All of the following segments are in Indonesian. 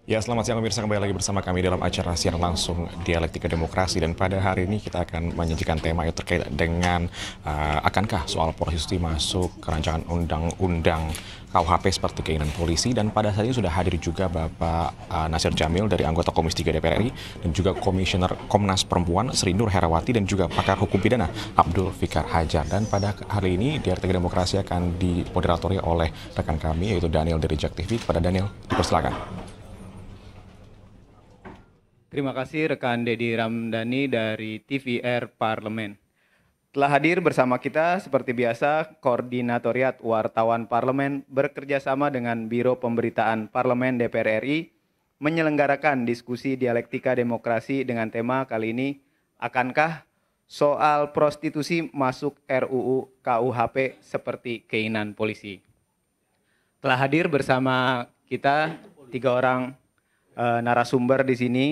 Ya, selamat siang pemirsa, kembali lagi bersama kami dalam acara siaran langsung Dialektika Demokrasi, dan pada hari ini kita akan menyajikan tema yang terkait dengan akankah soal prostitusi masuk ke rancangan undang-undang KUHP seperti keinginan polisi. Dan pada saat ini sudah hadir juga Bapak Nasir Jamil dari anggota Komisi 3 DPR RI, dan juga Komisioner Komnas Perempuan Sri Nur Herawati, dan juga pakar hukum pidana Abdul Fikar Hajar. Dan pada hari ini Dialektika Demokrasi akan dimoderatori oleh rekan kami yaitu Daniel dari Jak TV. Kepada Daniel, dipersilakan. Terima kasih rekan Dedi Ramdhani dari TVR Parlemen. Telah hadir bersama kita seperti biasa Koordinatoriat Wartawan Parlemen bekerjasama dengan Biro Pemberitaan Parlemen DPR RI menyelenggarakan diskusi dialektika demokrasi dengan tema kali ini, akankah soal prostitusi masuk RUU KUHP seperti keinginan polisi. Telah hadir bersama kita 3 orang narasumber di sini.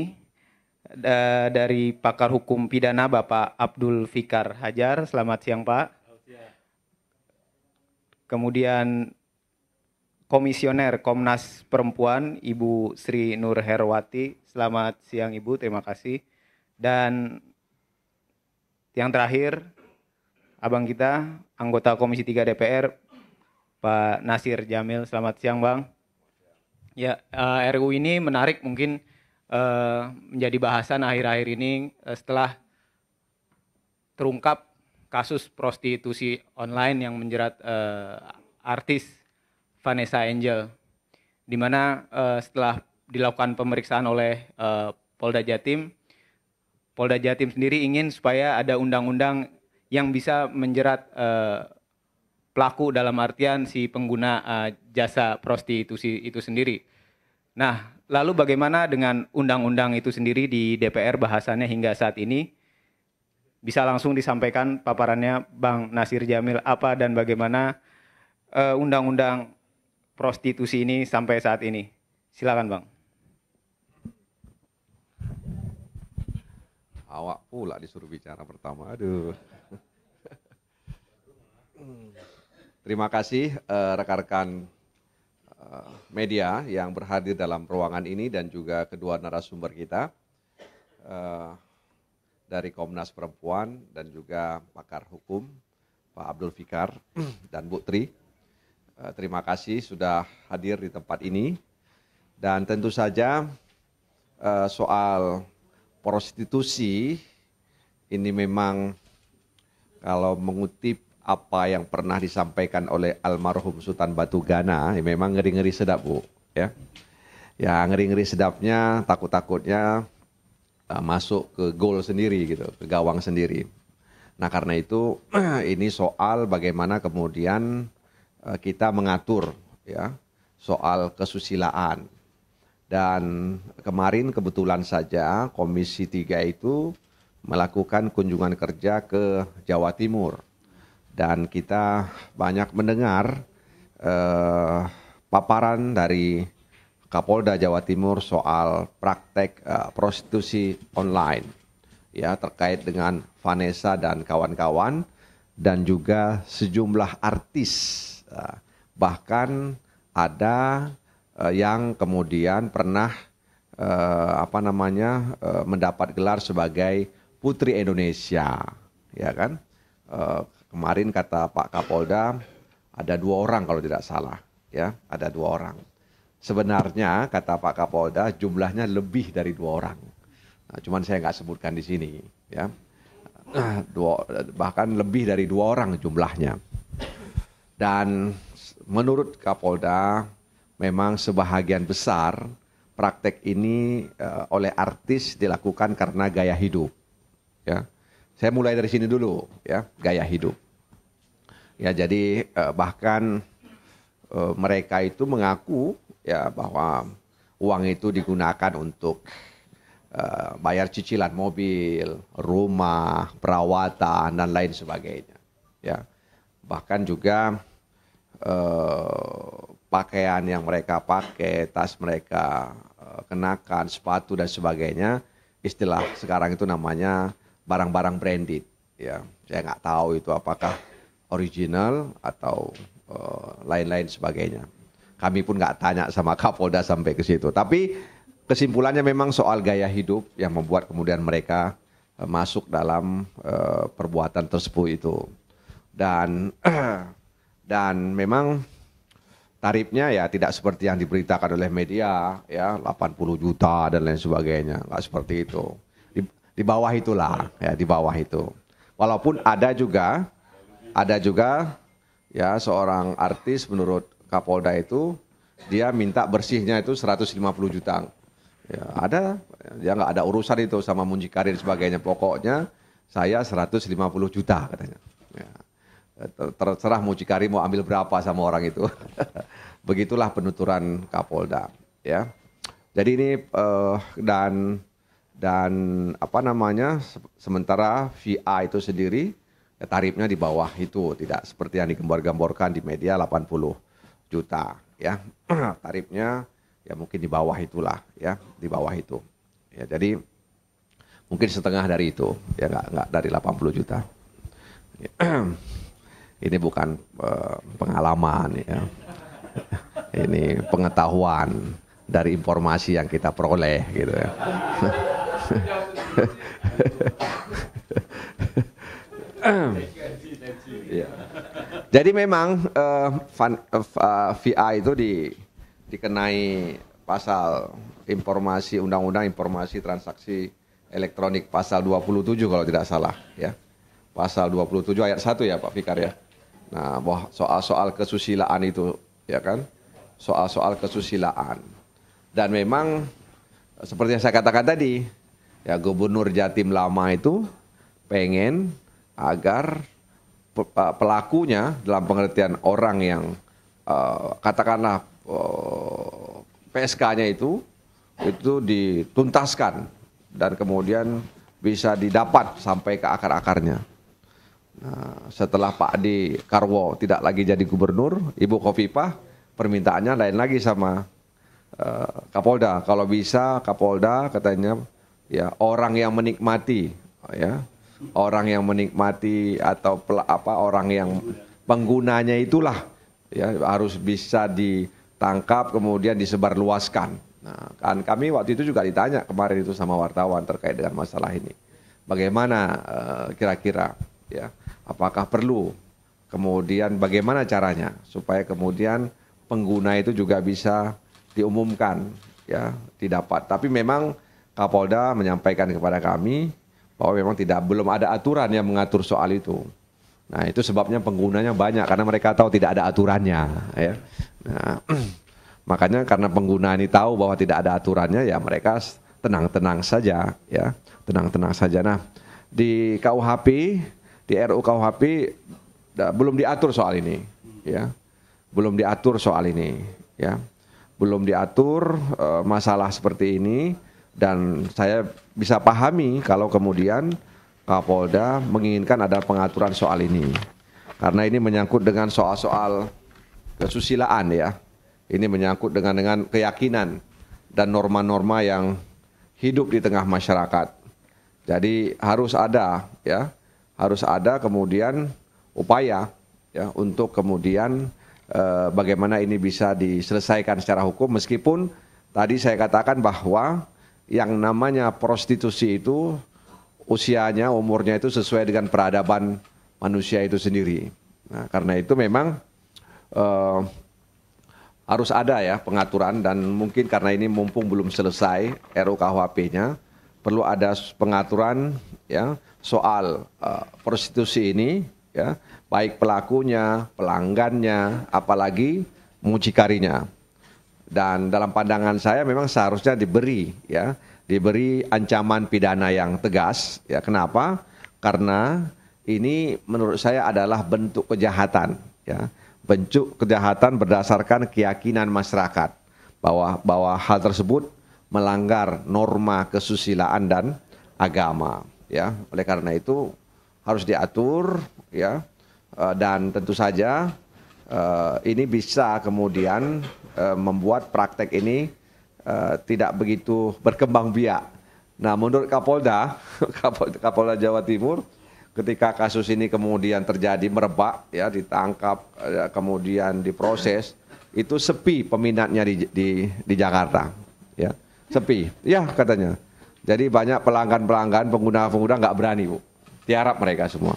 Dari pakar hukum pidana Bapak Abdul Fikar Hajar, selamat siang Pak. Kemudian Komisioner Komnas Perempuan Ibu Sri Nur Herawati, selamat siang Ibu, terima kasih. Dan yang terakhir, abang kita, anggota Komisi 3 DPR, Pak Nasir Jamil, selamat siang Bang. Ya, RUU ini menarik mungkin menjadi bahasan akhir-akhir ini setelah terungkap kasus prostitusi online yang menjerat artis Vanessa Angel, di mana setelah dilakukan pemeriksaan oleh Polda Jatim sendiri ingin supaya ada undang-undang yang bisa menjerat pelaku dalam artian si pengguna jasa prostitusi itu sendiri. Nah, lalu bagaimana dengan undang-undang itu sendiri di DPR bahasannya hingga saat ini? Bisa langsung disampaikan paparannya Bang Nasir Jamil, apa dan bagaimana undang-undang prostitusi ini sampai saat ini? Silakan Bang. Awak pula disuruh bicara pertama, aduh. Terima kasih rekan-rekan media yang berhadir dalam ruangan ini dan juga kedua narasumber kita dari Komnas Perempuan dan juga pakar hukum Pak Abdul Fikar dan Bu Tri. Terima kasih sudah hadir di tempat ini, dan tentu saja soal prostitusi ini memang kalau mengutip apa yang pernah disampaikan oleh almarhum Sultan Batu Gana, ya memang ngeri-ngeri sedap Bu, ya. Ya ngeri-ngeri sedapnya, takut-takutnya masuk ke gol sendiri gitu, ke gawang sendiri. Nah karena itu ini soal bagaimana kemudian kita mengatur ya soal kesusilaan. Dan kemarin kebetulan saja Komisi 3 itu melakukan kunjungan kerja ke Jawa Timur. Dan kita banyak mendengar paparan dari Kapolda Jawa Timur soal praktek prostitusi online, ya terkait dengan Vanessa dan kawan-kawan, dan juga sejumlah artis, bahkan ada yang kemudian pernah mendapat gelar sebagai Putri Indonesia, ya kan? Kemarin kata Pak Kapolda ada 2 orang kalau tidak salah, ya ada 2 orang. Sebenarnya kata Pak Kapolda jumlahnya lebih dari 2 orang. Nah, cuman saya nggak sebutkan di sini, ya. Bahkan lebih dari 2 orang jumlahnya. Dan menurut Kapolda memang sebahagian besar praktek ini oleh artis dilakukan karena gaya hidup, ya. Saya mulai dari sini dulu, ya, gaya hidup. Ya, jadi bahkan mereka itu mengaku ya bahwa uang itu digunakan untuk bayar cicilan mobil, rumah, perawatan dan lain sebagainya. Ya, bahkan juga pakaian yang mereka pakai, tas mereka kenakan, sepatu dan sebagainya, istilah sekarang itu namanya barang-barang branded. Ya, saya nggak tahu itu apakah original atau lain-lain sebagainya. Kami pun nggak tanya sama Kapolda sampai ke situ. Tapi kesimpulannya memang soal gaya hidup yang membuat kemudian mereka masuk dalam perbuatan tersebut itu. Dan memang tarifnya ya tidak seperti yang diberitakan oleh media, ya 80 juta dan lain sebagainya, nggak seperti itu. Di bawah itulah, ya di bawah itu. Walaupun ada juga ya seorang artis menurut Kapolda itu dia minta bersihnya itu 150 juta. Ya, dia nggak ada urusan itu sama muncikari dan sebagainya. Pokoknya saya 150 juta katanya. Ya. Terserah mucikari mau ambil berapa sama orang itu. Begitulah penuturan Kapolda. Ya. Jadi ini dan apa namanya, sementara VA itu sendiri ya, tarifnya di bawah itu, tidak seperti yang digambar-gamborkan di media 80 juta. Ya, tarifnya ya mungkin di bawah itulah, ya di bawah itu. Ya, jadi mungkin setengah dari itu, ya nggak dari 80 juta. Ini bukan pengalaman, ya. Ini pengetahuan dari informasi yang kita peroleh, gitu ya. Ya. Jadi memang VA itu dikenai pasal informasi Undang-Undang Informasi Transaksi Elektronik pasal 27 kalau tidak salah, ya. Pasal 27 ayat 1 ya Pak Fikar ya. Nah, soal kesusilaan itu, ya kan? Soal kesusilaan. Dan memang seperti yang saya katakan tadi, ya Gubernur Jatim lama itu pengen agar pelakunya dalam pengertian orang yang katakanlah PSK-nya itu dituntaskan dan kemudian bisa didapat sampai ke akar-akarnya. Nah, setelah Pak Adi Karwo tidak lagi jadi gubernur, Ibu Khofifah permintaannya lain lagi sama Kapolda. Kalau bisa Kapolda katanya ya orang yang menikmati, ya orang yang menikmati atau orang yang penggunanya itulah ya harus bisa ditangkap kemudian disebarluaskan. Nah, kan kami waktu itu juga ditanya kemarin itu sama wartawan terkait dengan masalah ini. Bagaimana kira-kira ya apakah perlu kemudian bagaimana caranya supaya kemudian pengguna itu juga bisa diumumkan ya didapat. Tapi memang Kapolda menyampaikan kepada kami bahwa memang belum ada aturan yang mengatur soal itu. Nah, itu sebabnya penggunanya banyak karena mereka tahu tidak ada aturannya, ya. Nah, makanya karena pengguna ini tahu bahwa tidak ada aturannya, ya mereka tenang-tenang saja, ya, tenang-tenang saja. Nah, di KUHP, di RUU KUHP belum diatur soal ini, ya, belum diatur soal ini, ya, belum diatur masalah seperti ini. Dan saya bisa pahami kalau kemudian Kapolda menginginkan ada pengaturan soal ini. Karena ini menyangkut dengan soal-soal kesusilaan ya. Ini menyangkut dengan keyakinan dan norma-norma yang hidup di tengah masyarakat. Jadi harus ada ya, harus ada kemudian upaya ya untuk kemudian bagaimana ini bisa diselesaikan secara hukum meskipun tadi saya katakan bahwa yang namanya prostitusi itu usianya, umurnya itu sesuai dengan peradaban manusia itu sendiri. Nah, karena itu memang harus ada ya pengaturan dan mungkin karena ini mumpung belum selesai RUU KUHP-nya, perlu ada pengaturan ya soal prostitusi ini ya, baik pelakunya, pelanggannya, apalagi mucikarinya. Dan dalam pandangan saya memang seharusnya diberi ancaman pidana yang tegas. Ya, kenapa? Karena ini menurut saya adalah bentuk kejahatan. Ya, bentuk kejahatan berdasarkan keyakinan masyarakat bahwa hal tersebut melanggar norma kesusilaan dan agama. Ya, oleh karena itu harus diatur. Ya, dan tentu saja ini bisa kemudian membuat praktek ini tidak begitu berkembang biak. Nah, menurut Kapolda Jawa Timur, ketika kasus ini kemudian terjadi merebak, ya ditangkap, kemudian diproses, itu sepi peminatnya di Jakarta, ya sepi, ya katanya. Jadi banyak pelanggan-pelanggan, pengguna-pengguna nggak berani, Bu. Tiarap mereka semua,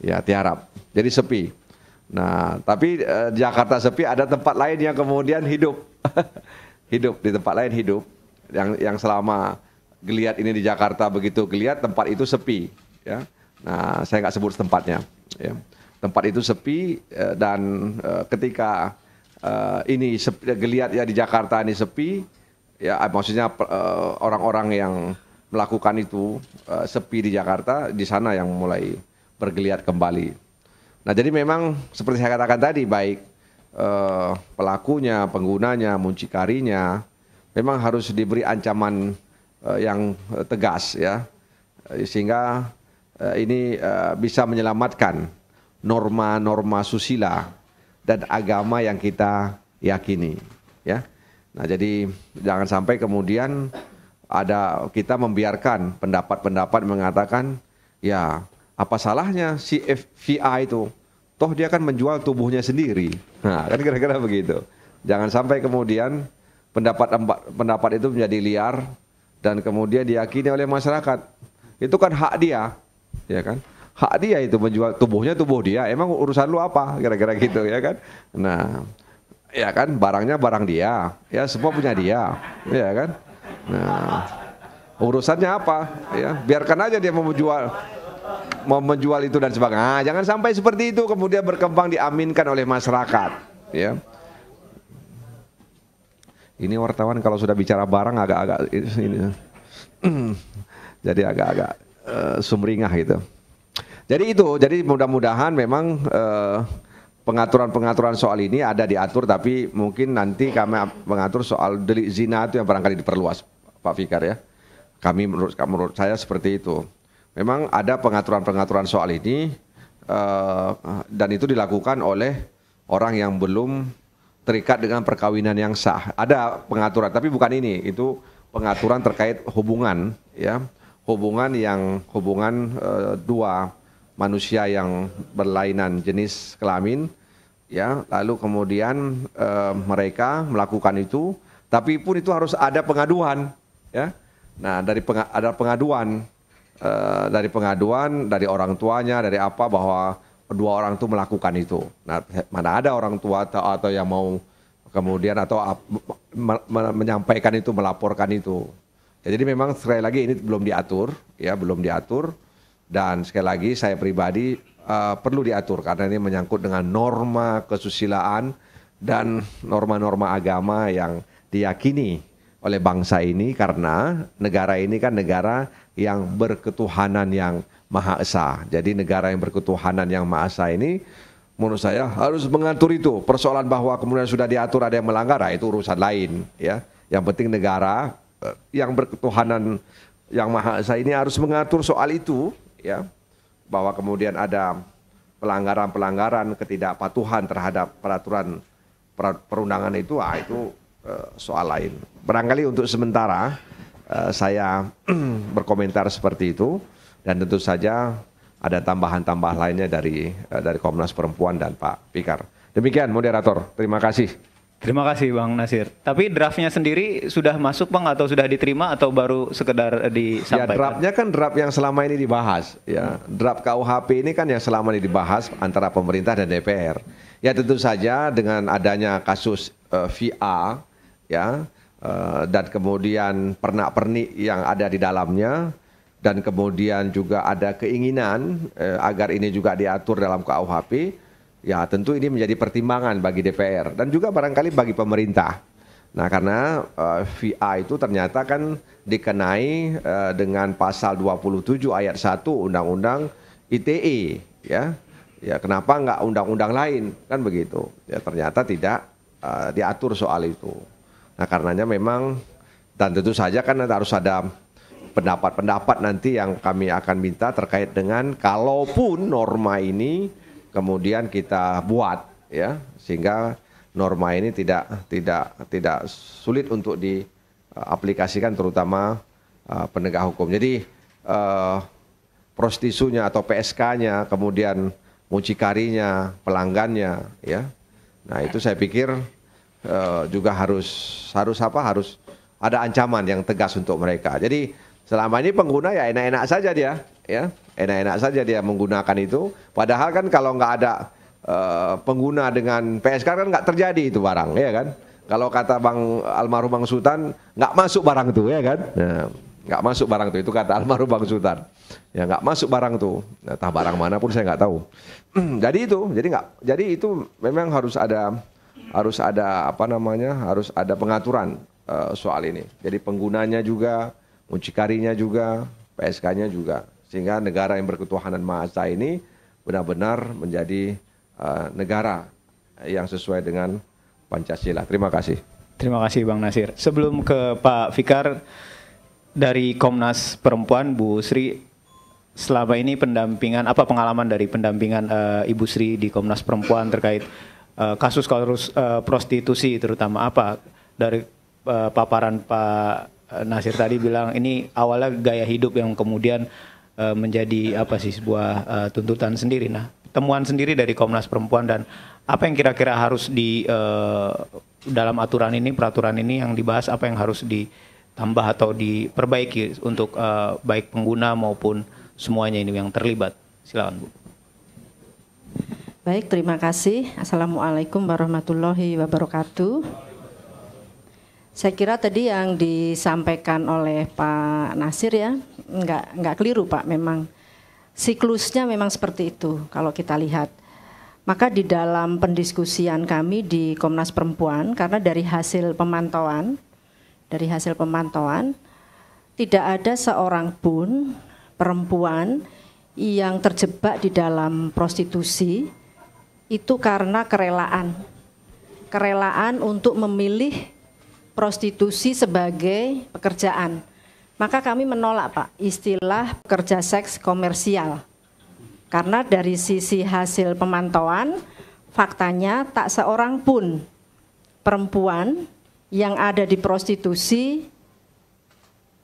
ya tiarap. Jadi sepi. Nah, tapi Jakarta sepi, ada tempat lain yang kemudian hidup, hidup di tempat lain hidup. Yang selama geliat ini di Jakarta begitu geliat, tempat itu sepi, ya. Nah, saya nggak sebut tempatnya, ya. Tempat itu sepi dan ketika ini geliat ya di Jakarta ini sepi, ya maksudnya orang-orang yang melakukan itu sepi di Jakarta, di sana yang mulai bergeliat kembali. Nah, jadi memang seperti saya katakan tadi, baik pelakunya, penggunanya, muncikarinya, memang harus diberi ancaman yang tegas, ya, sehingga ini bisa menyelamatkan norma-norma susila dan agama yang kita yakini, ya. Nah, jadi jangan sampai kemudian kita membiarkan pendapat-pendapat mengatakan, ya apa salahnya si VA itu, toh dia kan menjual tubuhnya sendiri. Nah, kan kira-kira begitu. Jangan sampai kemudian pendapat itu menjadi liar dan kemudian diyakini oleh masyarakat. Itu kan hak dia, ya kan? Hak dia itu menjual tubuhnya, tubuh dia. Emang urusan lu apa? Kira-kira gitu, ya kan? Nah, ya kan, barangnya barang dia, ya semua punya dia, ya kan? Nah, urusannya apa? Ya, biarkan aja dia mau menjual itu dan sebagainya. Nah, jangan sampai seperti itu kemudian berkembang diaminkan oleh masyarakat, ya. Ini wartawan kalau sudah bicara barang agak-agak ini, jadi agak-agak sumringah gitu. Jadi mudah-mudahan memang pengaturan-pengaturan soal ini ada diatur, tapi mungkin nanti kami mengatur soal delik zina itu yang barangkali diperluas, Pak Fikar, ya. Menurut saya seperti itu. Memang ada pengaturan-pengaturan soal ini dan itu dilakukan oleh orang yang belum terikat dengan perkawinan yang sah. Ada pengaturan, tapi bukan ini. Itu pengaturan terkait hubungan, ya, hubungan dua manusia yang berlainan jenis kelamin, ya, lalu kemudian mereka melakukan itu, tapi pun itu harus ada pengaduan, ya. Nah, ada pengaduan dari orang tuanya, dari apa, bahwa dua orang itu melakukan itu. Nah, mana ada orang tua atau yang mau kemudian atau menyampaikan itu, melaporkan itu. Ya, jadi memang sekali lagi ini belum diatur, ya, belum diatur. Dan sekali lagi saya pribadi perlu diatur karena ini menyangkut dengan norma kesusilaan dan norma-norma agama yang diyakini oleh bangsa ini, karena negara ini kan negara yang berketuhanan yang Maha Esa. Jadi negara yang berketuhanan yang Maha Esa ini menurut saya harus mengatur itu. Persoalan bahwa kemudian sudah diatur ada yang melanggar, itu urusan lain, ya. Yang penting negara yang berketuhanan yang Maha Esa ini harus mengatur soal itu, ya, bahwa kemudian ada pelanggaran-pelanggaran, ketidakpatuhan terhadap peraturan perundangan itu, itu soal lain. Barangkali untuk sementara saya berkomentar seperti itu, dan tentu saja ada tambahan-tambahan lainnya dari Komnas Perempuan dan Pak Fikar. Demikian moderator, terima kasih. Terima kasih Bang Nasir. Tapi draftnya sendiri sudah masuk Bang, atau sudah diterima, atau baru sekedar disampaikan? Ya, draftnya kan draft yang selama ini dibahas. Ya, draft KUHP ini kan yang selama ini dibahas antara pemerintah dan DPR. Ya, tentu saja dengan adanya kasus VA, ya, dan kemudian pernak-pernik yang ada di dalamnya, dan kemudian juga ada keinginan agar ini juga diatur dalam KUHP. Ya, tentu ini menjadi pertimbangan bagi DPR dan juga barangkali bagi pemerintah. Nah, karena VA itu ternyata kan dikenai dengan pasal 27 ayat 1 Undang-Undang ITE, ya. Ya, kenapa enggak undang-undang lain, kan begitu. Ya, ternyata tidak diatur soal itu. Nah, karenanya memang, dan tentu saja kan harus ada pendapat-pendapat nanti yang kami akan minta terkait dengan kalaupun norma ini kemudian kita buat, ya, sehingga norma ini tidak sulit untuk diaplikasikan, terutama penegak hukum. Jadi prostitusinya atau PSK-nya, kemudian mucikarinya, pelanggannya, ya. Nah itu saya pikir juga harus ada ancaman yang tegas untuk mereka. Jadi selama ini pengguna ya enak-enak saja dia, ya, enak-enak saja dia menggunakan itu. Padahal kan kalau nggak ada pengguna dengan PSK kan nggak terjadi itu barang, ya kan? Kalau kata almarhum Bang Sultan, nggak masuk barang itu, ya kan? Nah, nggak masuk barang itu kata almarhum Bang Sultan. Ya nggak masuk barang itu, entah barang mana pun saya nggak tahu. jadi itu memang harus ada harus ada pengaturan soal ini. Jadi penggunanya juga, mucikarinya juga, PSK-nya juga, sehingga negara yang berketuhanan Maha Esa ini benar-benar menjadi negara yang sesuai dengan Pancasila. Terima kasih. Terima kasih Bang Nasir. Sebelum ke Pak Fikar, dari Komnas Perempuan, Bu Sri, selama ini apa pengalaman dari pendampingan Ibu Sri di Komnas Perempuan terkait kasus prostitusi, terutama apa dari paparan Pak Nasir tadi bilang ini awalnya gaya hidup yang kemudian menjadi sebuah tuntutan sendiri. Nah, temuan sendiri dari Komnas Perempuan dan apa yang kira-kira harus dalam peraturan ini yang dibahas, apa yang harus ditambah atau diperbaiki untuk baik pengguna maupun semuanya ini yang terlibat. Silakan, Bu. Baik, terima kasih. Assalamualaikum warahmatullahi wabarakatuh. Saya kira tadi yang disampaikan oleh Pak Nasir ya, nggak keliru Pak. Memang siklusnya memang seperti itu kalau kita lihat. Maka di dalam pendiskusian kami di Komnas Perempuan, karena dari hasil pemantauan, tidak ada seorang pun perempuan yang terjebak di dalam prostitusi itu karena kerelaan untuk memilih prostitusi sebagai pekerjaan. Maka kami menolak Pak istilah pekerja seks komersial. Karena dari sisi hasil pemantauan, faktanya tak seorang pun perempuan yang ada di prostitusi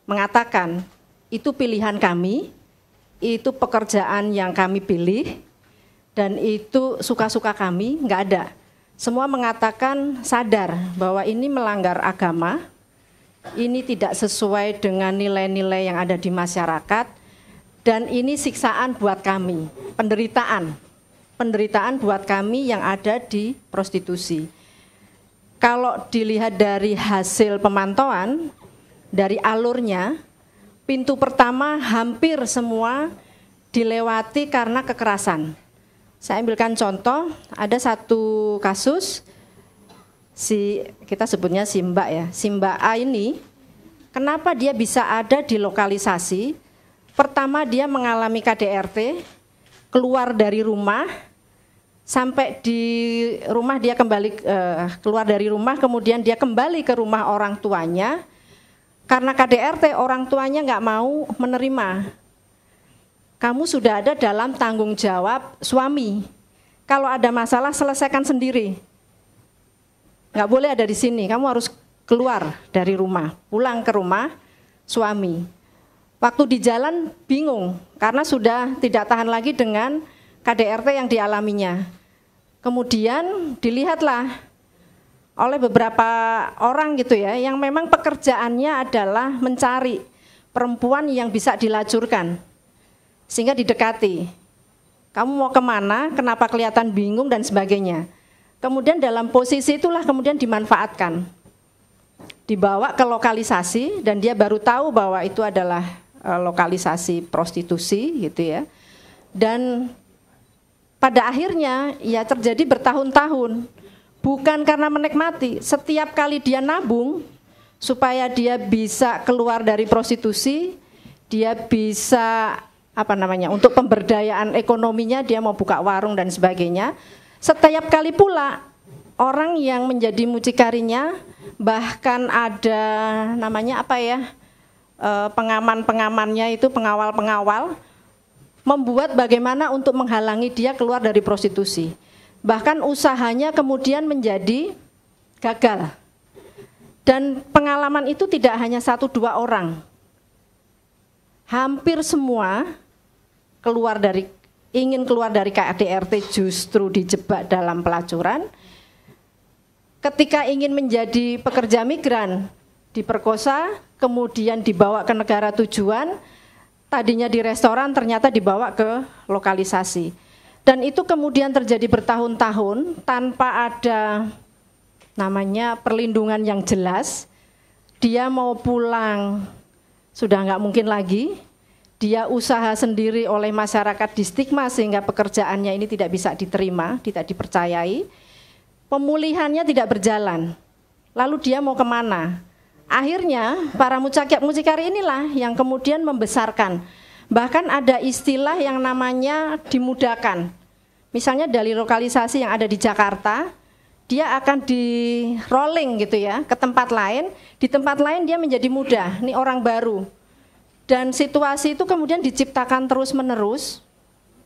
mengatakan itu pilihan kami, itu pekerjaan yang kami pilih, dan itu suka-suka kami, nggak ada. Semua mengatakan sadar bahwa ini melanggar agama, ini tidak sesuai dengan nilai-nilai yang ada di masyarakat, dan ini siksaan buat kami, penderitaan buat kami yang ada di prostitusi. Kalau dilihat dari hasil pemantauan, dari alurnya, pintu pertama hampir semua dilewati karena kekerasan. Saya ambilkan contoh, ada satu kasus, kita sebutnya si Mbak ya, si Mbak A ini, kenapa dia bisa ada di lokalisasi? Pertama dia mengalami KDRT, keluar dari rumah, sampai di rumah dia keluar dari rumah, kemudian dia kembali ke rumah orang tuanya. Karena KDRT orang tuanya nggak mau menerima. Kamu sudah ada dalam tanggung jawab suami. Kalau ada masalah selesaikan sendiri. Nggak boleh ada di sini. Kamu harus keluar dari rumah, pulang ke rumah suami. Waktu di jalan bingung karena sudah tidak tahan lagi dengan KDRT yang dialaminya. Kemudian dilihatlah oleh beberapa orang gitu ya, yang memang pekerjaannya adalah mencari perempuan yang bisa dilacurkan, sehingga didekati. Kamu mau kemana, kenapa kelihatan bingung dan sebagainya. Kemudian dalam posisi itulah kemudian dimanfaatkan. Dibawa ke lokalisasi dan dia baru tahu bahwa itu adalah lokalisasi prostitusi gitu ya. Dan pada akhirnya ya terjadi bertahun-tahun. Bukan karena menikmati, setiap kali dia nabung supaya dia bisa keluar dari prostitusi, dia bisa untuk pemberdayaan ekonominya, dia mau buka warung dan sebagainya. Setiap kali pula orang yang menjadi mucikarinya, bahkan ada pengaman-pengamannya itu, pengawal-pengawal, membuat bagaimana untuk menghalangi dia keluar dari prostitusi. Bahkan usahanya kemudian menjadi gagal. Dan pengalaman itu tidak hanya 1-2 orang. Hampir semua ingin keluar dari KDRT justru dijebak dalam pelacuran. Ketika ingin menjadi pekerja migran, diperkosa, kemudian dibawa ke negara tujuan, tadinya di restoran ternyata dibawa ke lokalisasi. Dan itu kemudian terjadi bertahun-tahun tanpa ada namanya perlindungan yang jelas. Dia mau pulang sudah nggak mungkin lagi, dia usaha sendiri oleh masyarakat di stigma sehingga pekerjaannya ini tidak bisa diterima, tidak dipercayai. Pemulihannya tidak berjalan, lalu dia mau kemana? Akhirnya para mucikari inilah yang kemudian membesarkan. Bahkan ada istilah yang namanya dimudahkan. Misalnya dari lokalisasi yang ada di Jakarta, dia akan di rolling gitu ya ke tempat lain. Di tempat lain dia menjadi mudah, ini orang baru. Dan situasi itu kemudian diciptakan terus-menerus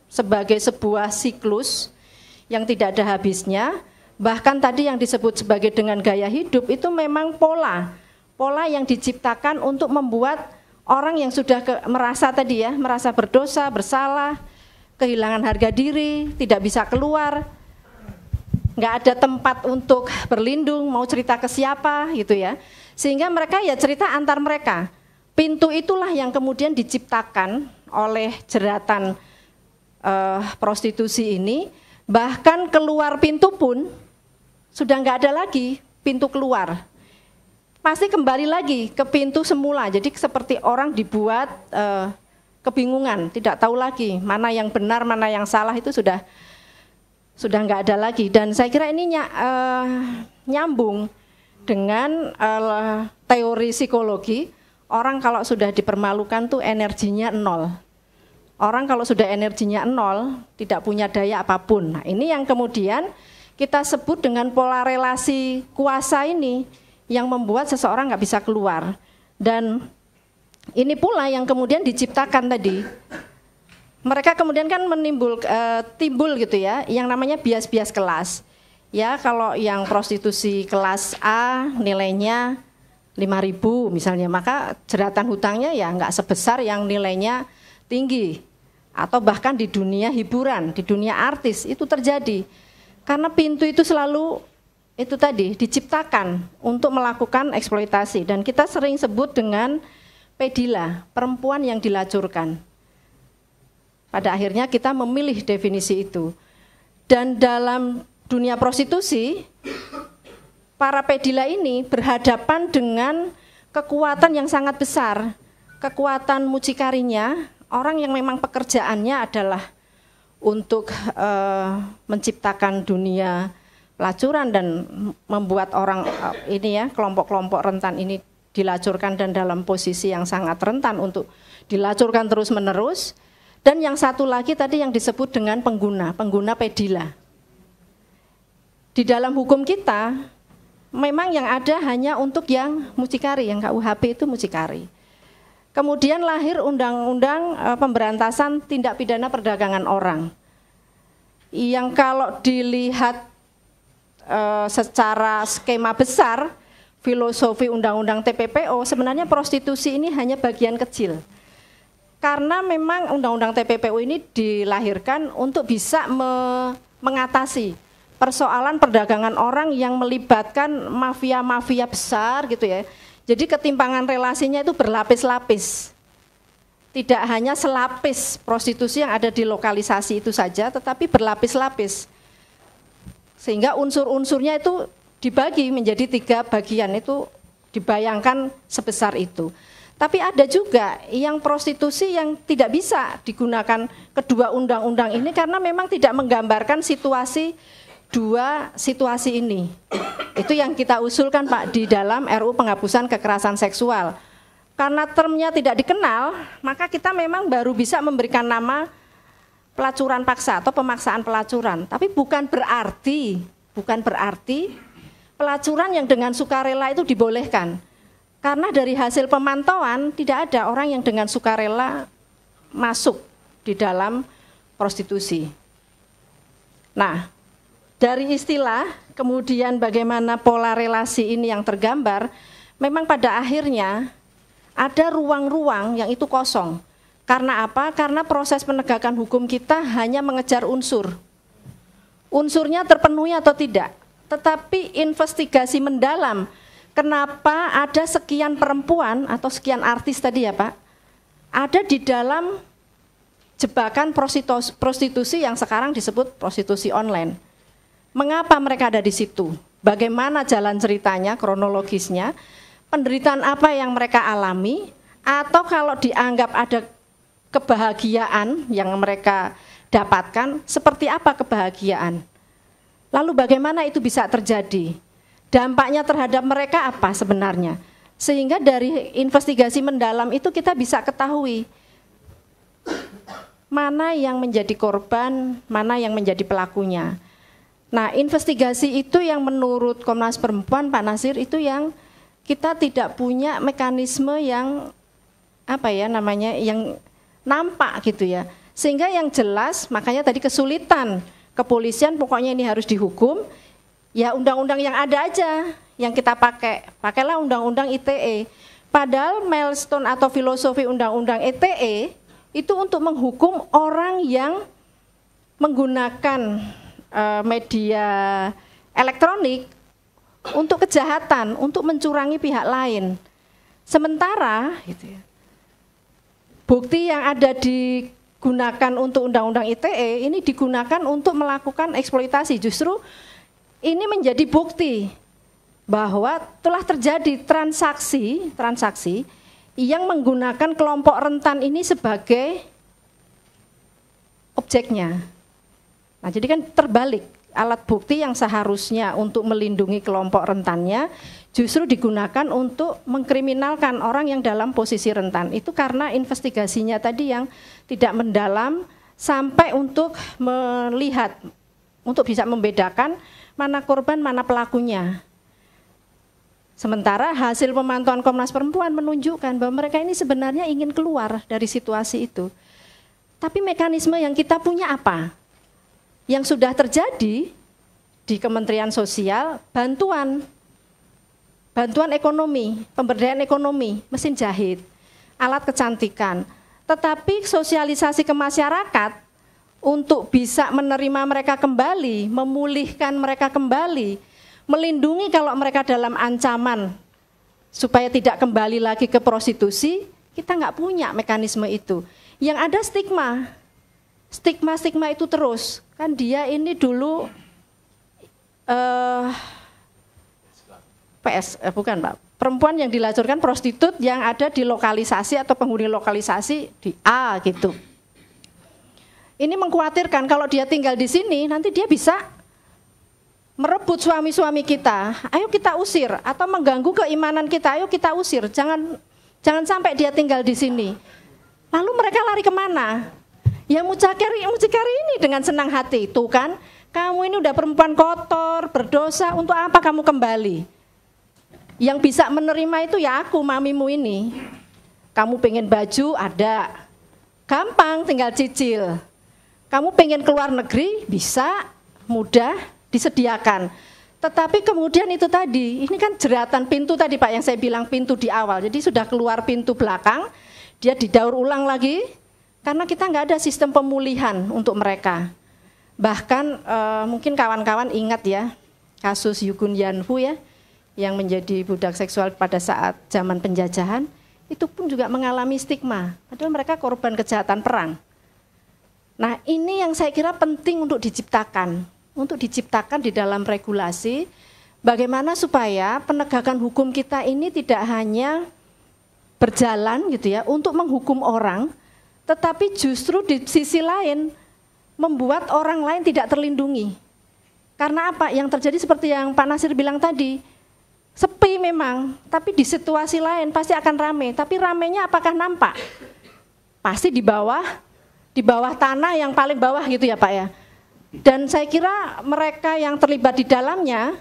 sebagai sebuah siklus yang tidak ada habisnya. Bahkan tadi yang disebut sebagai dengan gaya hidup itu memang pola yang diciptakan untuk membuat orang yang sudah merasa tadi ya, merasa berdosa, bersalah, kehilangan harga diri, tidak bisa keluar, nggak ada tempat untuk berlindung, mau cerita ke siapa gitu ya. Sehingga mereka ya cerita antar mereka. Pintu itulah yang kemudian diciptakan oleh jeratan prostitusi ini. Bahkan keluar pintu pun sudah nggak ada lagi pintu keluar. Pasti kembali lagi ke pintu semula. Jadi seperti orang dibuat kebingungan, tidak tahu lagi mana yang benar, mana yang salah, itu sudah nggak ada lagi. Dan saya kira ini nyambung dengan teori psikologi. Orang kalau sudah dipermalukan tuh energinya nol. Orang kalau sudah energinya nol, tidak punya daya apapun. Nah, ini yang kemudian kita sebut dengan pola relasi kuasa ini yang membuat seseorang nggak bisa keluar. Dan ini pula yang kemudian diciptakan tadi. Mereka kemudian kan timbul gitu ya, yang namanya bias-bias kelas. Ya, kalau yang prostitusi kelas A nilainya 5.000 misalnya, maka jeratan hutangnya ya nggak sebesar yang nilainya tinggi. Atau bahkan di dunia hiburan, di dunia artis itu terjadi. Karena pintu itu selalu itu tadi diciptakan untuk melakukan eksploitasi. Dan kita sering sebut dengan pedila, perempuan yang dilacurkan. Pada akhirnya kita memilih definisi itu. Dan dalam dunia prostitusi, para pedila ini berhadapan dengan kekuatan yang sangat besar. Kekuatan mucikarinya, orang yang memang pekerjaannya adalah untuk menciptakan dunia pelacuran dan membuat orang ini ya, kelompok-kelompok rentan ini dilacurkan dan dalam posisi yang sangat rentan untuk dilacurkan terus-menerus. Dan yang satu lagi tadi yang disebut dengan pengguna pedila. Di dalam hukum kita, memang yang ada hanya untuk yang mucikari, yang KUHP itu mucikari. Kemudian lahir Undang-Undang Pemberantasan Tindak Pidana Perdagangan Orang, yang kalau dilihat secara skema besar, filosofi Undang-Undang TPPO, sebenarnya prostitusi ini hanya bagian kecil. Karena memang Undang-Undang TPPO ini dilahirkan untuk bisa mengatasi persoalan perdagangan orang yang melibatkan mafia-mafia besar gitu ya. Jadi ketimpangan relasinya itu berlapis-lapis. Tidak hanya selapis prostitusi yang ada di lokalisasi itu saja, tetapi berlapis-lapis. Sehingga unsur-unsurnya itu dibagi menjadi 3 bagian, itu dibayangkan sebesar itu. Tapi ada juga yang prostitusi yang tidak bisa digunakan kedua undang-undang ini karena memang tidak menggambarkan dua situasi ini. Itu yang kita usulkan Pak di dalam RUU Penghapusan Kekerasan Seksual. Karena termnya tidak dikenal, maka kita memang baru bisa memberikan nama pelacuran paksa atau pemaksaan pelacuran. Tapi bukan berarti pelacuran yang dengan sukarela itu dibolehkan. Karena dari hasil pemantauan tidak ada orang yang dengan sukarela masuk di dalam prostitusi. Nah, dari istilah, kemudian bagaimana pola relasi ini yang tergambar, memang pada akhirnya ada ruang-ruang yang itu kosong. Karena apa? Karena proses penegakan hukum kita hanya mengejar unsur. Unsurnya terpenuhi atau tidak. Tetapi investigasi mendalam, kenapa ada sekian perempuan atau sekian artis tadi ya Pak, ada di dalam jebakan prostitusi yang sekarang disebut prostitusi online. Mengapa mereka ada di situ? Bagaimana jalan ceritanya, kronologisnya, penderitaan apa yang mereka alami, atau kalau dianggap ada kebahagiaan yang mereka dapatkan, seperti apa kebahagiaan? Lalu bagaimana itu bisa terjadi? Dampaknya terhadap mereka apa sebenarnya? Sehingga dari investigasi mendalam itu kita bisa ketahui mana yang menjadi korban, mana yang menjadi pelakunya. Nah, investigasi itu yang menurut Komnas Perempuan, Pak Nasir, itu yang kita tidak punya mekanisme yang yang nampak gitu ya. Sehingga yang jelas, makanya tadi kesulitan kepolisian, pokoknya ini harus dihukum, ya undang-undang yang ada aja yang kita pakai. Pakailah undang-undang ITE. Padahal milestone atau filosofi undang-undang ITE itu untuk menghukum orang yang menggunakan media elektronik untuk kejahatan, untuk mencurangi pihak lain. Sementara gitu ya, bukti yang ada digunakan untuk undang-undang ITE ini digunakan untuk melakukan eksploitasi. Justru ini menjadi bukti bahwa telah terjadi transaksi yang menggunakan kelompok rentan ini sebagai objeknya. Nah, jadi kan terbalik, alat bukti yang seharusnya untuk melindungi kelompok rentannya justru digunakan untuk mengkriminalkan orang yang dalam posisi rentan. Itu karena investigasinya tadi yang tidak mendalam sampai untuk melihat, untuk bisa membedakan mana korban, mana pelakunya. Sementara hasil pemantauan Komnas Perempuan menunjukkan bahwa mereka ini sebenarnya ingin keluar dari situasi itu. Tapi mekanisme yang kita punya apa? Yang sudah terjadi di Kementerian Sosial, bantuan ekonomi, pemberdayaan ekonomi, mesin jahit, alat kecantikan. Tetapi sosialisasi ke masyarakat untuk bisa menerima mereka kembali, memulihkan mereka kembali, melindungi kalau mereka dalam ancaman supaya tidak kembali lagi ke prostitusi, kita nggak punya mekanisme itu. Yang ada stigma itu terus. Kan dia ini dulu bukan Pak, perempuan yang dilacurkan prostitut yang ada di lokalisasi atau penghuni lokalisasi di A gitu. Ini mengkhawatirkan kalau dia tinggal di sini nanti dia bisa merebut suami-suami kita. Ayo kita usir, atau mengganggu keimanan kita. Ayo kita usir. Jangan sampai dia tinggal di sini. Lalu mereka lari kemana? Ya mucikari ini dengan senang hati. Tuh kan, kamu ini udah perempuan kotor, berdosa, untuk apa kamu kembali? Yang bisa menerima itu ya aku, mamimu ini. Kamu pengen baju, ada. Gampang, tinggal cicil. Kamu pengen keluar negeri, bisa, mudah, disediakan. Tetapi kemudian itu tadi, ini kan jeratan pintu tadi Pak yang saya bilang pintu di awal. Jadi sudah keluar pintu belakang, dia didaur ulang lagi, karena kita nggak ada sistem pemulihan untuk mereka. Bahkan mungkin kawan-kawan ingat ya, kasus Yugun Yanfu ya, yang menjadi budak seksual pada saat zaman penjajahan, itu pun juga mengalami stigma, padahal mereka korban kejahatan perang. Nah ini yang saya kira penting untuk diciptakan di dalam regulasi, bagaimana supaya penegakan hukum kita ini tidak hanya berjalan gitu ya, untuk menghukum orang, tetapi justru di sisi lain membuat orang lain tidak terlindungi. Karena apa? Yang terjadi seperti yang Pak Nasir bilang tadi, sepi memang, tapi di situasi lain pasti akan rame. Tapi ramenya apakah nampak? Pasti di bawah tanah yang paling bawah gitu ya Pak ya. Dan saya kira mereka yang terlibat di dalamnya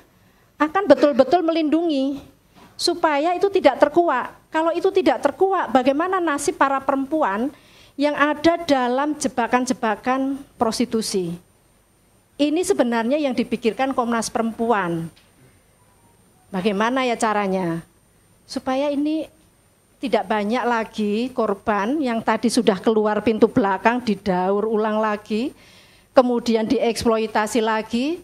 akan betul-betul melindungi supaya itu tidak terkuak. Kalau itu tidak terkuak, bagaimana nasib para perempuan yang ada dalam jebakan-jebakan prostitusi? Ini sebenarnya yang dipikirkan Komnas Perempuan. Bagaimana ya caranya? Supaya ini tidak banyak lagi korban yang tadi sudah keluar pintu belakang, didaur ulang lagi, kemudian dieksploitasi lagi,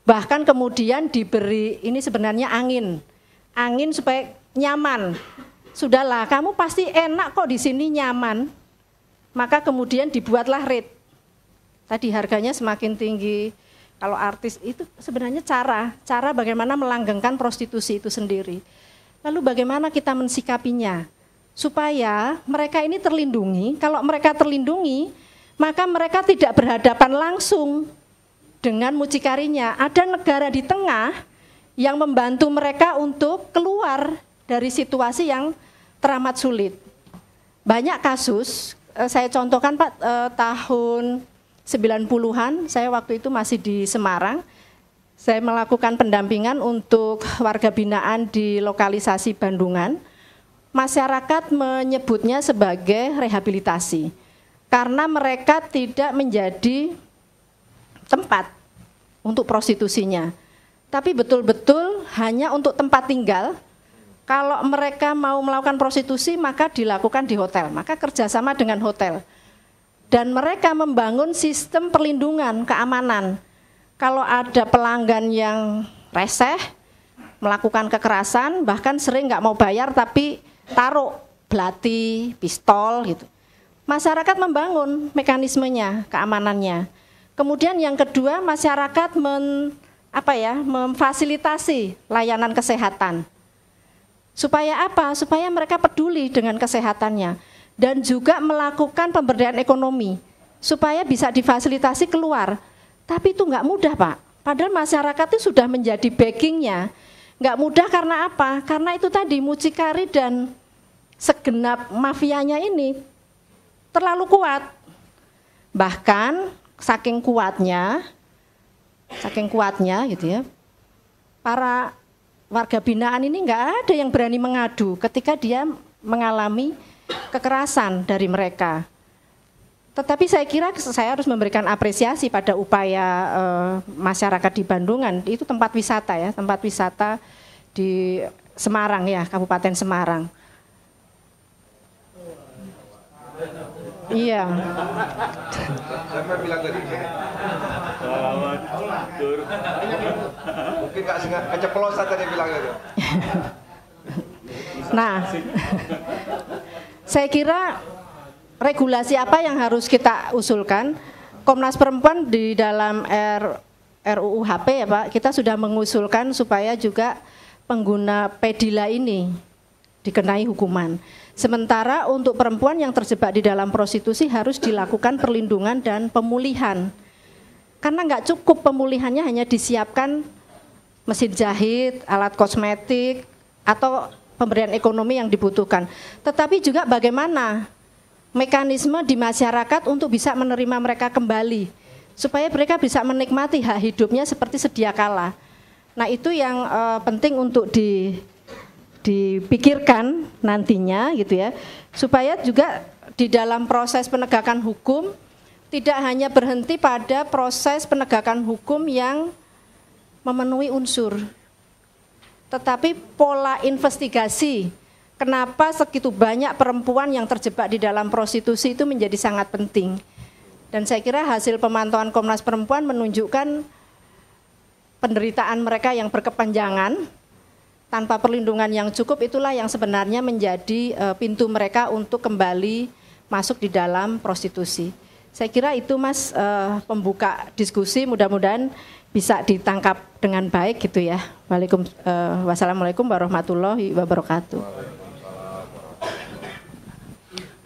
bahkan kemudian diberi, ini sebenarnya angin supaya nyaman. Sudahlah, kamu pasti enak kok di sini nyaman, maka kemudian dibuatlah rate. Tadi harganya semakin tinggi. Kalau artis itu sebenarnya cara bagaimana melanggengkan prostitusi itu sendiri. Lalu bagaimana kita mensikapinya supaya mereka ini terlindungi. Kalau mereka terlindungi, maka mereka tidak berhadapan langsung dengan mucikarinya. Ada negara di tengah yang membantu mereka untuk keluar dari situasi yang teramat sulit. Banyak kasus, saya contohkan Pak, tahun 90-an, saya waktu itu masih di Semarang, saya melakukan pendampingan untuk warga binaan di lokalisasi Bandungan. Masyarakat menyebutnya sebagai rehabilitasi, karena mereka tidak menjadi tempat untuk prostitusinya, tapi betul-betul hanya untuk tempat tinggal. Kalau mereka mau melakukan prostitusi, maka dilakukan di hotel, maka kerjasama dengan hotel. Dan mereka membangun sistem perlindungan, keamanan. Kalau ada pelanggan yang reseh, melakukan kekerasan, bahkan sering nggak mau bayar tapi taruh belati, pistol gitu. Masyarakat membangun mekanismenya, keamanannya. Kemudian yang kedua, masyarakat memfasilitasi layanan kesehatan. Supaya apa? Supaya mereka peduli dengan kesehatannya. Dan juga melakukan pemberdayaan ekonomi supaya bisa difasilitasi keluar. Tapi itu nggak mudah Pak, padahal masyarakat itu sudah menjadi backingnya. Nggak mudah karena apa? Karena itu tadi mucikari dan segenap mafianya ini terlalu kuat. Bahkan saking kuatnya gitu ya, para warga binaan ini nggak ada yang berani mengadu ketika dia mengalami kekerasan dari mereka. Tetapi saya kira saya harus memberikan apresiasi pada upaya masyarakat di Bandungan. Itu tempat wisata ya, tempat wisata di Semarang ya, Kabupaten Semarang. Iya. Siapa bilang tadi? Mungkin nggak sengaja keceplosan tadi bilangnya tuh. Nah, saya kira regulasi apa yang harus kita usulkan? Komnas Perempuan di dalam RUU HP ya Pak, kita sudah mengusulkan supaya juga pengguna pedila ini dikenai hukuman. Sementara untuk perempuan yang terjebak di dalam prostitusi harus dilakukan perlindungan dan pemulihan. Karena nggak cukup pemulihannya hanya disiapkan mesin jahit, alat kosmetik, atau pemberian ekonomi yang dibutuhkan. Tetapi juga bagaimana mekanisme di masyarakat untuk bisa menerima mereka kembali, supaya mereka bisa menikmati hak hidupnya seperti sedia kala. Nah itu yang penting untuk dipikirkan nantinya gitu ya, supaya juga di dalam proses penegakan hukum tidak hanya berhenti pada proses penegakan hukum yang memenuhi unsur, tetapi pola investigasi. Kenapa segitu banyak perempuan yang terjebak di dalam prostitusi itu menjadi sangat penting. Dan saya kira hasil pemantauan Komnas Perempuan menunjukkan penderitaan mereka yang berkepanjangan tanpa perlindungan yang cukup, itulah yang sebenarnya menjadi pintu mereka untuk kembali masuk di dalam prostitusi. Saya kira itu Mas pembuka diskusi, mudah-mudahan bisa ditangkap dengan baik gitu ya. Wassalamualaikum warahmatullahi wabarakatuh.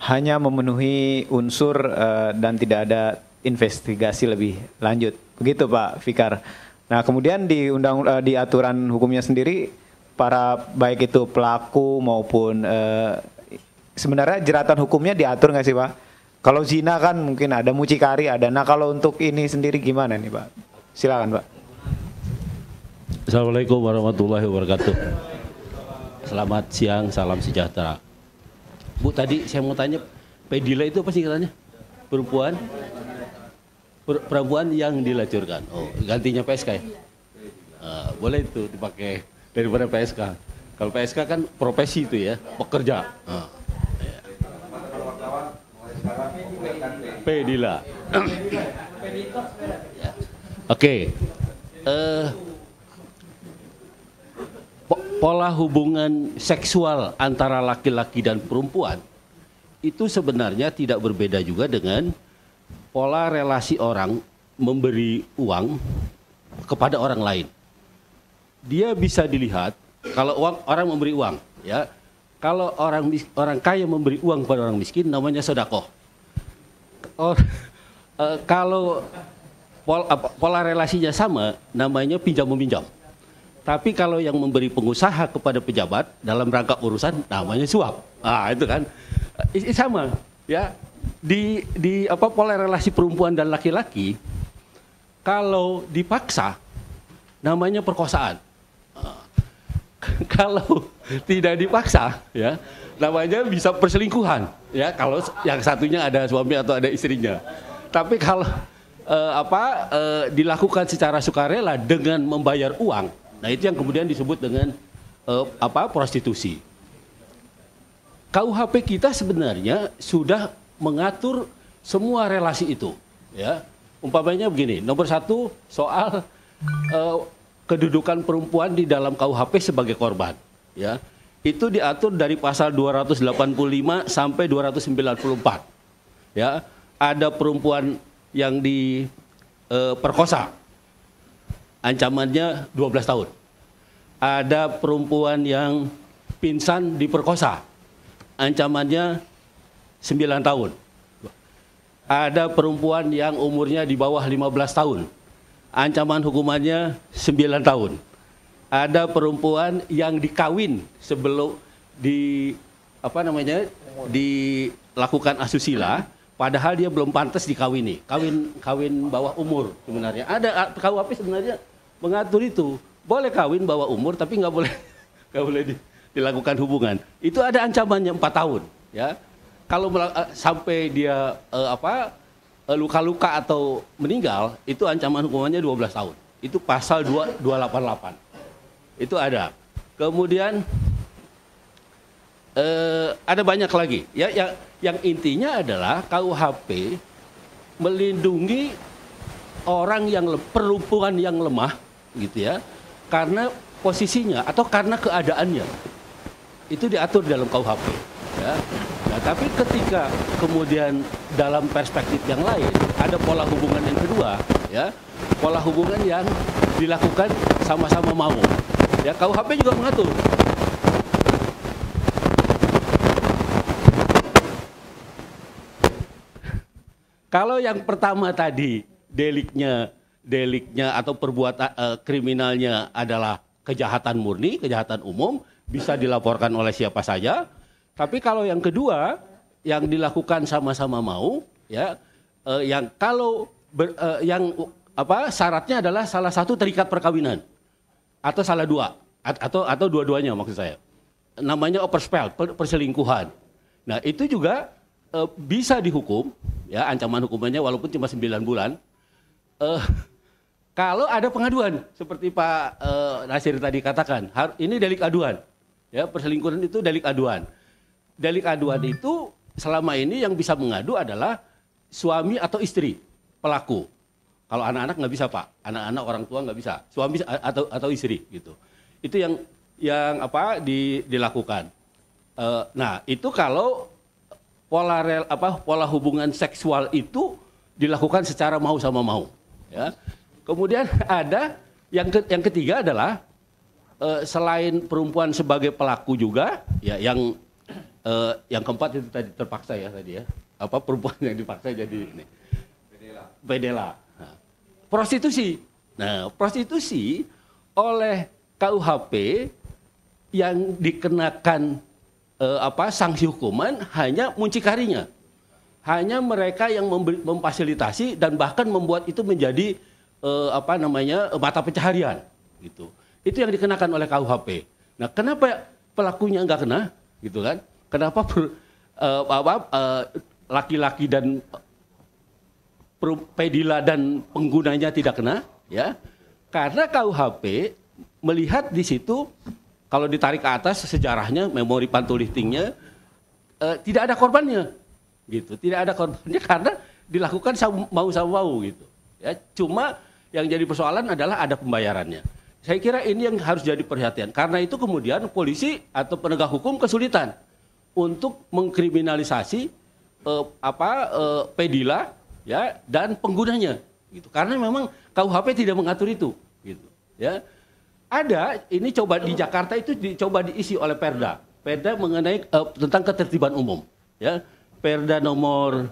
Hanya memenuhi unsur dan tidak ada investigasi lebih lanjut. Begitu Pak Fikar. Nah, kemudian di di aturan hukumnya sendiri, para baik itu pelaku maupun sebenarnya jeratan hukumnya diatur nggak sih Pak? Kalau zina kan mungkin ada mucikari, ada. Nah, kalau untuk ini sendiri gimana nih Pak? Silakan Pak. Assalamualaikum warahmatullahi wabarakatuh. Selamat siang, salam sejahtera. Bu, tadi saya mau tanya, pedila itu apa sih katanya? Perempuan yang dilacurkan. Oh, gantinya PSK ya? Boleh itu dipakai daripada PSK. Kalau PSK kan profesi itu ya, pekerja. Pedila. Oke. Pola hubungan seksual antara laki-laki dan perempuan itu sebenarnya tidak berbeda juga dengan pola relasi orang memberi uang kepada orang lain. Dia bisa dilihat kalau orang memberi uang, ya. Kalau orang kaya memberi uang kepada orang miskin namanya sedekah. Kalau pola relasinya sama namanya pinjam meminjam. Tapi kalau yang memberi pengusaha kepada pejabat dalam rangka urusan namanya suap. Itu kan sama, ya. Di pola relasi perempuan dan laki-laki kalau dipaksa namanya perkosaan. Kalau tidak dipaksa, ya, namanya bisa perselingkuhan, ya. Kalau yang satunya ada suami atau ada istrinya. Tapi kalau dilakukan secara sukarela dengan membayar uang, nah itu yang kemudian disebut dengan prostitusi. KUHP kita sebenarnya sudah mengatur semua relasi itu, ya. Umpamanya begini, nomor 1 soal kedudukan perempuan di dalam KUHP sebagai korban, ya. Itu diatur dari pasal 285 sampai 294. Ya, ada perempuan yang diperkosa. Ancamannya 12 tahun. Ada perempuan yang pingsan diperkosa. Ancamannya 9 tahun. Ada perempuan yang umurnya di bawah 15 tahun. Ancaman hukumannya 9 tahun. Ada perempuan yang dikawin sebelum dilakukan asusila, padahal dia belum pantas dikawini. Kawin bawah umur sebenarnya. Ada KUHP sebenarnya mengatur itu. Boleh kawin bawah umur tapi nggak boleh dilakukan hubungan. Itu ada ancamannya 4 tahun, ya. Kalau sampai dia luka-luka atau meninggal, itu ancaman hukumannya 12 tahun. Itu pasal 288. Itu ada. Kemudian ada banyak lagi. Ya, yang intinya adalah KUHP melindungi orang yang perempuan yang lemah, gitu ya, karena posisinya atau karena keadaannya. Itu diatur dalam KUHP. Ya. Nah, tapi ketika kemudian dalam perspektif yang lain ada pola hubungan yang kedua, ya, pola hubungan yang dilakukan sama-sama mau, ya, KUHP juga mengatur. Kalau yang pertama tadi deliknya atau perbuatan kriminalnya adalah kejahatan murni, kejahatan umum, bisa dilaporkan oleh siapa saja. Tapi kalau yang kedua, yang dilakukan sama-sama mau, ya, yang kalau syaratnya adalah salah satu terikat perkawinan atau salah dua atau dua-duanya maksud saya. Namanya overspel, perselingkuhan. Nah, itu juga bisa dihukum, ya, ancaman hukumannya walaupun cuma 9 bulan. Kalau ada pengaduan seperti Pak Nasir tadi katakan, ini delik aduan. Ya, perselingkuhan itu delik aduan. Delik aduan itu selama ini yang bisa mengadu adalah suami atau istri pelaku. Kalau anak-anak nggak bisa, Pak. Anak-anak orang tua nggak bisa. Suami atau istri gitu. Itu yang dilakukan. Nah, itu kalau pola hubungan seksual itu dilakukan secara mau sama mau. Ya. Kemudian ada yang ketiga adalah selain perempuan sebagai pelaku juga, ya, yang keempat itu tadi terpaksa ya tadi ya. Perempuan yang dipaksa jadi ini. Bedela. Nah, prostitusi. Nah, prostitusi oleh KUHP yang dikenakan sanksi hukuman hanya muncikarinya. Hanya mereka yang memfasilitasi dan bahkan membuat itu menjadi mata pencaharian gitu. Itu yang dikenakan oleh KUHP. Nah, kenapa pelakunya enggak kena gitu kan? Kenapa laki-laki dan pedila dan penggunanya tidak kena? Ya, karena KUHP melihat di situ kalau ditarik ke atas sejarahnya, memori pantulitingnya tidak ada korbannya, gitu. Tidak ada korbannya karena dilakukan mau gitu. Ya, cuma yang jadi persoalan adalah ada pembayarannya. Saya kira ini yang harus jadi perhatian. Karena itu kemudian polisi atau penegak hukum kesulitan untuk mengkriminalisasi pedila ya dan penggunanya, gitu. Karena memang KUHP tidak mengatur itu, gitu. Ya, ada ini coba di Jakarta itu dicoba diisi oleh Perda mengenai tentang ketertiban umum, ya. Perda nomor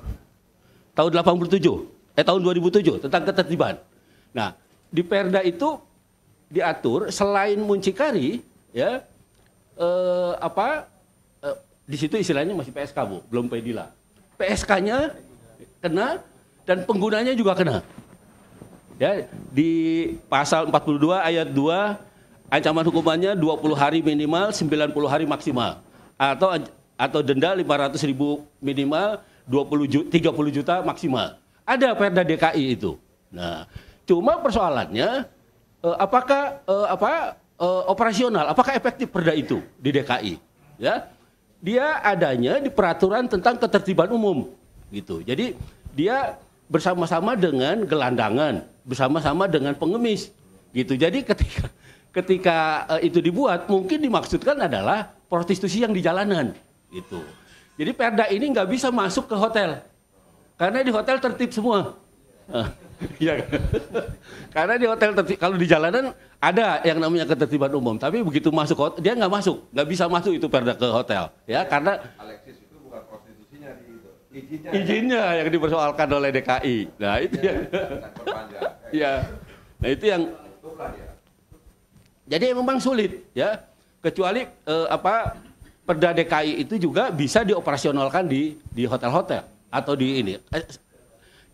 tahun 2007 tentang ketertiban. Nah, di Perda itu diatur selain muncikari, ya, di situ istilahnya masih PSK, Bu, belum pedila. PSK-nya kena dan penggunanya juga kena. Ya, di pasal 42 ayat 2 ancaman hukumannya 20 hari minimal, 90 hari maksimal. Atau denda 500.000 minimal, 30 juta maksimal. Ada Perda DKI itu. Nah, cuma persoalannya apakah operasional, apakah efektif Perda itu di DKI? Ya. Dia adanya di peraturan tentang ketertiban umum, gitu. Jadi dia bersama-sama dengan gelandangan, bersama-sama dengan pengemis, gitu. Jadi ketika itu dibuat, mungkin dimaksudkan adalah prostitusi yang di jalanan, gitu. Jadi Perda ini nggak bisa masuk ke hotel, karena di hotel tertib semua. Ya, karena di hotel tertib, kalau di jalanan ada yang namanya ketertiban umum, tapi begitu masuk hotel, dia nggak masuk, nggak bisa masuk itu Perda ke hotel, ya karena Alexis itu bukan prostitusinya izinnya yang dipersoalkan oleh DKI. Nah itu nah itu yang jadi memang sulit, ya, kecuali Perda DKI itu juga bisa dioperasionalkan di hotel-hotel atau di ini.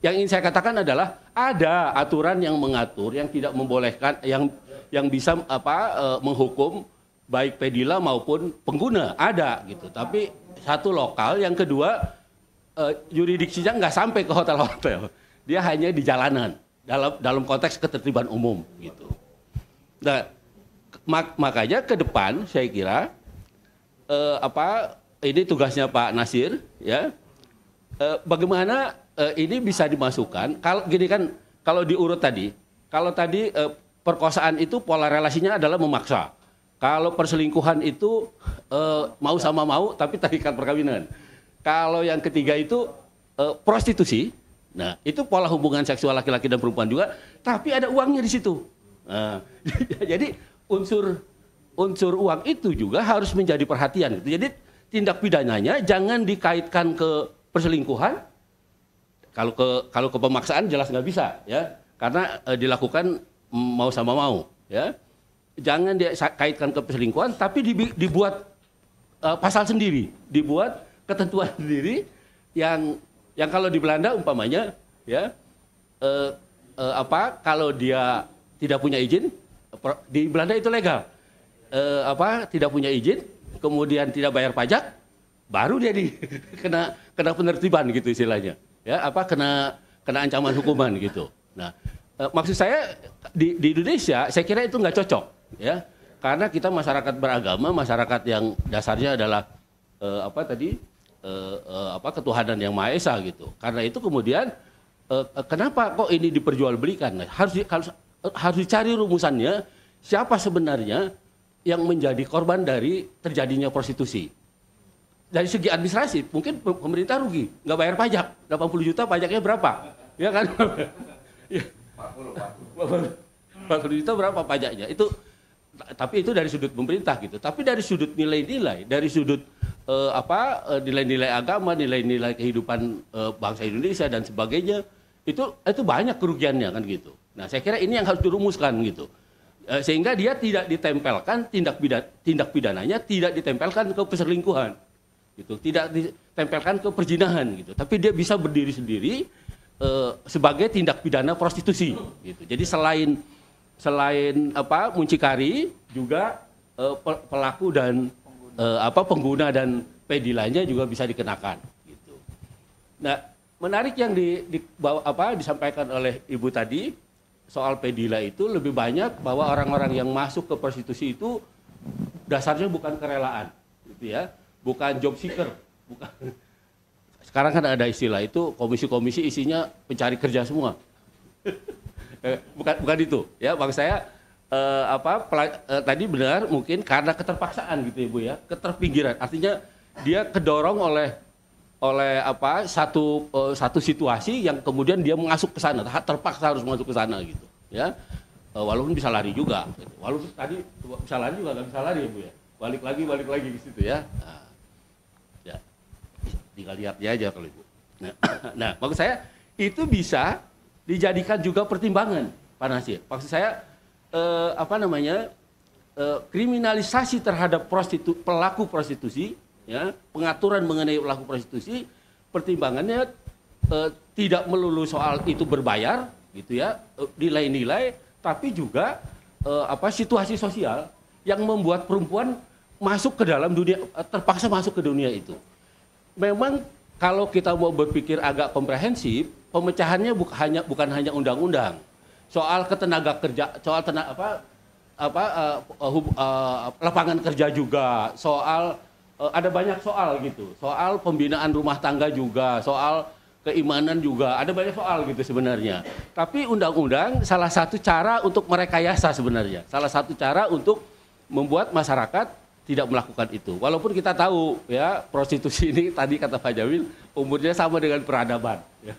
Yang ingin saya katakan adalah ada aturan yang mengatur, yang tidak membolehkan, yang bisa menghukum baik pedila maupun pengguna, ada gitu. Tapi satu lokal, yang kedua yuridiksinya nggak sampai ke hotel-hotel, dia hanya di jalanan dalam konteks ketertiban umum gitu. Nah, makanya ke depan saya kira ini tugasnya Pak Nasir, ya, bagaimana ini bisa dimasukkan. Kalau gini kan, kalau diurut tadi, perkosaan itu pola relasinya adalah memaksa. Kalau perselingkuhan itu mau sama mau tapi terikat perkawinan. Kalau yang ketiga itu prostitusi, nah itu pola hubungan seksual laki-laki dan perempuan juga, tapi ada uangnya di situ. Nah, jadi unsur uang itu juga harus menjadi perhatian. Jadi tindak pidananya jangan dikaitkan ke perselingkuhan. Kalau ke pemaksaan jelas nggak bisa, ya, karena dilakukan mau sama mau, ya. Jangan dikaitkan ke perselingkuhan, tapi dibuat pasal sendiri, dibuat ketentuan sendiri yang kalau di Belanda umpamanya, ya, kalau dia tidak punya izin, di Belanda itu legal, tidak punya izin, kemudian tidak bayar pajak, baru dia kena penertiban gitu istilahnya. Ya, kena ancaman hukuman gitu. Nah, maksud saya di Indonesia saya kira itu nggak cocok, ya, karena kita masyarakat beragama, masyarakat yang dasarnya adalah ketuhanan yang Maha Esa gitu. Karena itu kemudian kenapa kok ini diperjualbelikan? Nah, harus dicari rumusannya, siapa sebenarnya yang menjadi korban dari terjadinya prostitusi. Dari segi administrasi, mungkin pemerintah rugi, nggak bayar pajak, 80 juta pajaknya berapa? Ya kan? 40 juta berapa pajaknya? Tapi itu dari sudut pemerintah gitu. Tapi dari sudut nilai-nilai, dari sudut nilai-nilai agama, nilai-nilai kehidupan bangsa Indonesia dan sebagainya, itu banyak kerugiannya kan gitu. Nah, saya kira ini yang harus dirumuskan gitu. Sehingga dia tidak ditempelkan tindak pidananya tidak ditempelkan ke perselingkuhan. Gitu, tidak ditempelkan ke perzinahan gitu, tapi dia bisa berdiri sendiri sebagai tindak pidana prostitusi gitu. Jadi selain muncikari juga pelaku dan pengguna dan pedilanya juga bisa dikenakan gitu. Nah, menarik yang disampaikan oleh Ibu tadi soal pedila itu lebih banyak bahwa orang-orang yang masuk ke prostitusi itu dasarnya bukan kerelaan, gitu ya, bukan job seeker, bukan. Sekarang kan ada istilah itu komisi-komisi isinya pencari kerja semua. bukan itu, ya, bang saya tadi benar mungkin karena keterpaksaan gitu ya Bu ya, keterpinggiran, artinya dia kedorong oleh satu situasi yang kemudian dia masuk ke sana, terpaksa harus masuk ke sana gitu, ya. Walaupun bisa lari juga, gitu. Walaupun tadi bisa lari juga nggak bisa lari ya Bu ya, balik lagi ke situ ya. Ya, tinggal lihatnya aja kalau Ibu. Nah, maksud saya itu bisa dijadikan juga pertimbangan Pak Nasir. Maksud saya kriminalisasi terhadap pelaku prostitusi, ya, pengaturan mengenai pelaku prostitusi, pertimbangannya tidak melulu soal itu berbayar, gitu ya, nilai-nilai, tapi juga situasi sosial yang membuat perempuan masuk ke dalam dunia, terpaksa masuk ke dunia itu. Memang kalau kita mau berpikir agak komprehensif, pemecahannya bukan hanya undang-undang. Soal ketenaga kerja, soal lapangan kerja juga, soal ada banyak soal gitu, soal pembinaan rumah tangga juga, soal keimanan juga, ada banyak soal gitu sebenarnya. Tapi undang-undang salah satu cara untuk merekayasa sebenarnya, salah satu cara untuk membuat masyarakat tidak melakukan itu. Walaupun kita tahu ya prostitusi ini tadi kata Pak Jamil umurnya sama dengan peradaban. Ya.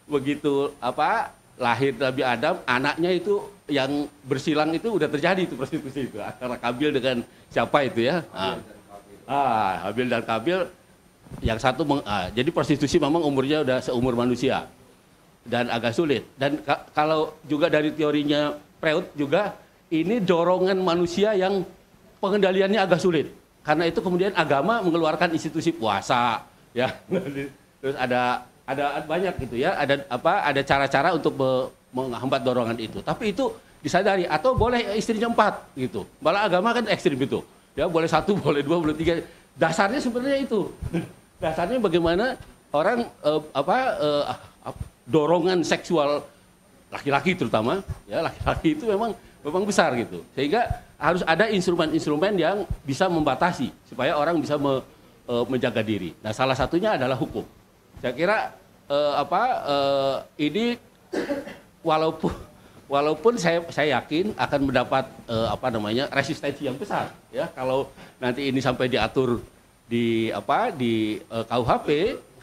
Begitu lahir Nabi Adam, anaknya itu yang bersilang itu udah terjadi itu prostitusi itu antara Kabil dengan siapa itu ya? Habil dan Kabil, yang satu jadi prostitusi memang umurnya udah seumur manusia dan agak sulit. Dan kalau juga dari teorinya Freud juga ini dorongan manusia yang pengendaliannya agak sulit. Karena itu kemudian agama mengeluarkan institusi puasa ya. Terus ada banyak gitu ya, ada cara-cara untuk menghambat dorongan itu. Tapi itu disadari, atau boleh istrinya 4 gitu. Malah agama kan ekstrim itu. Ya, boleh 1, boleh 2, boleh 3. Dasarnya sebenarnya itu. Dasarnya bagaimana orang dorongan seksual laki-laki terutama, ya laki-laki itu memang besar gitu. Sehingga harus ada instrumen-instrumen yang bisa membatasi supaya orang bisa menjaga diri. Nah, salah satunya adalah hukum. Saya kira ini walaupun saya yakin akan mendapat resistensi yang besar ya kalau nanti ini sampai diatur di KUHP,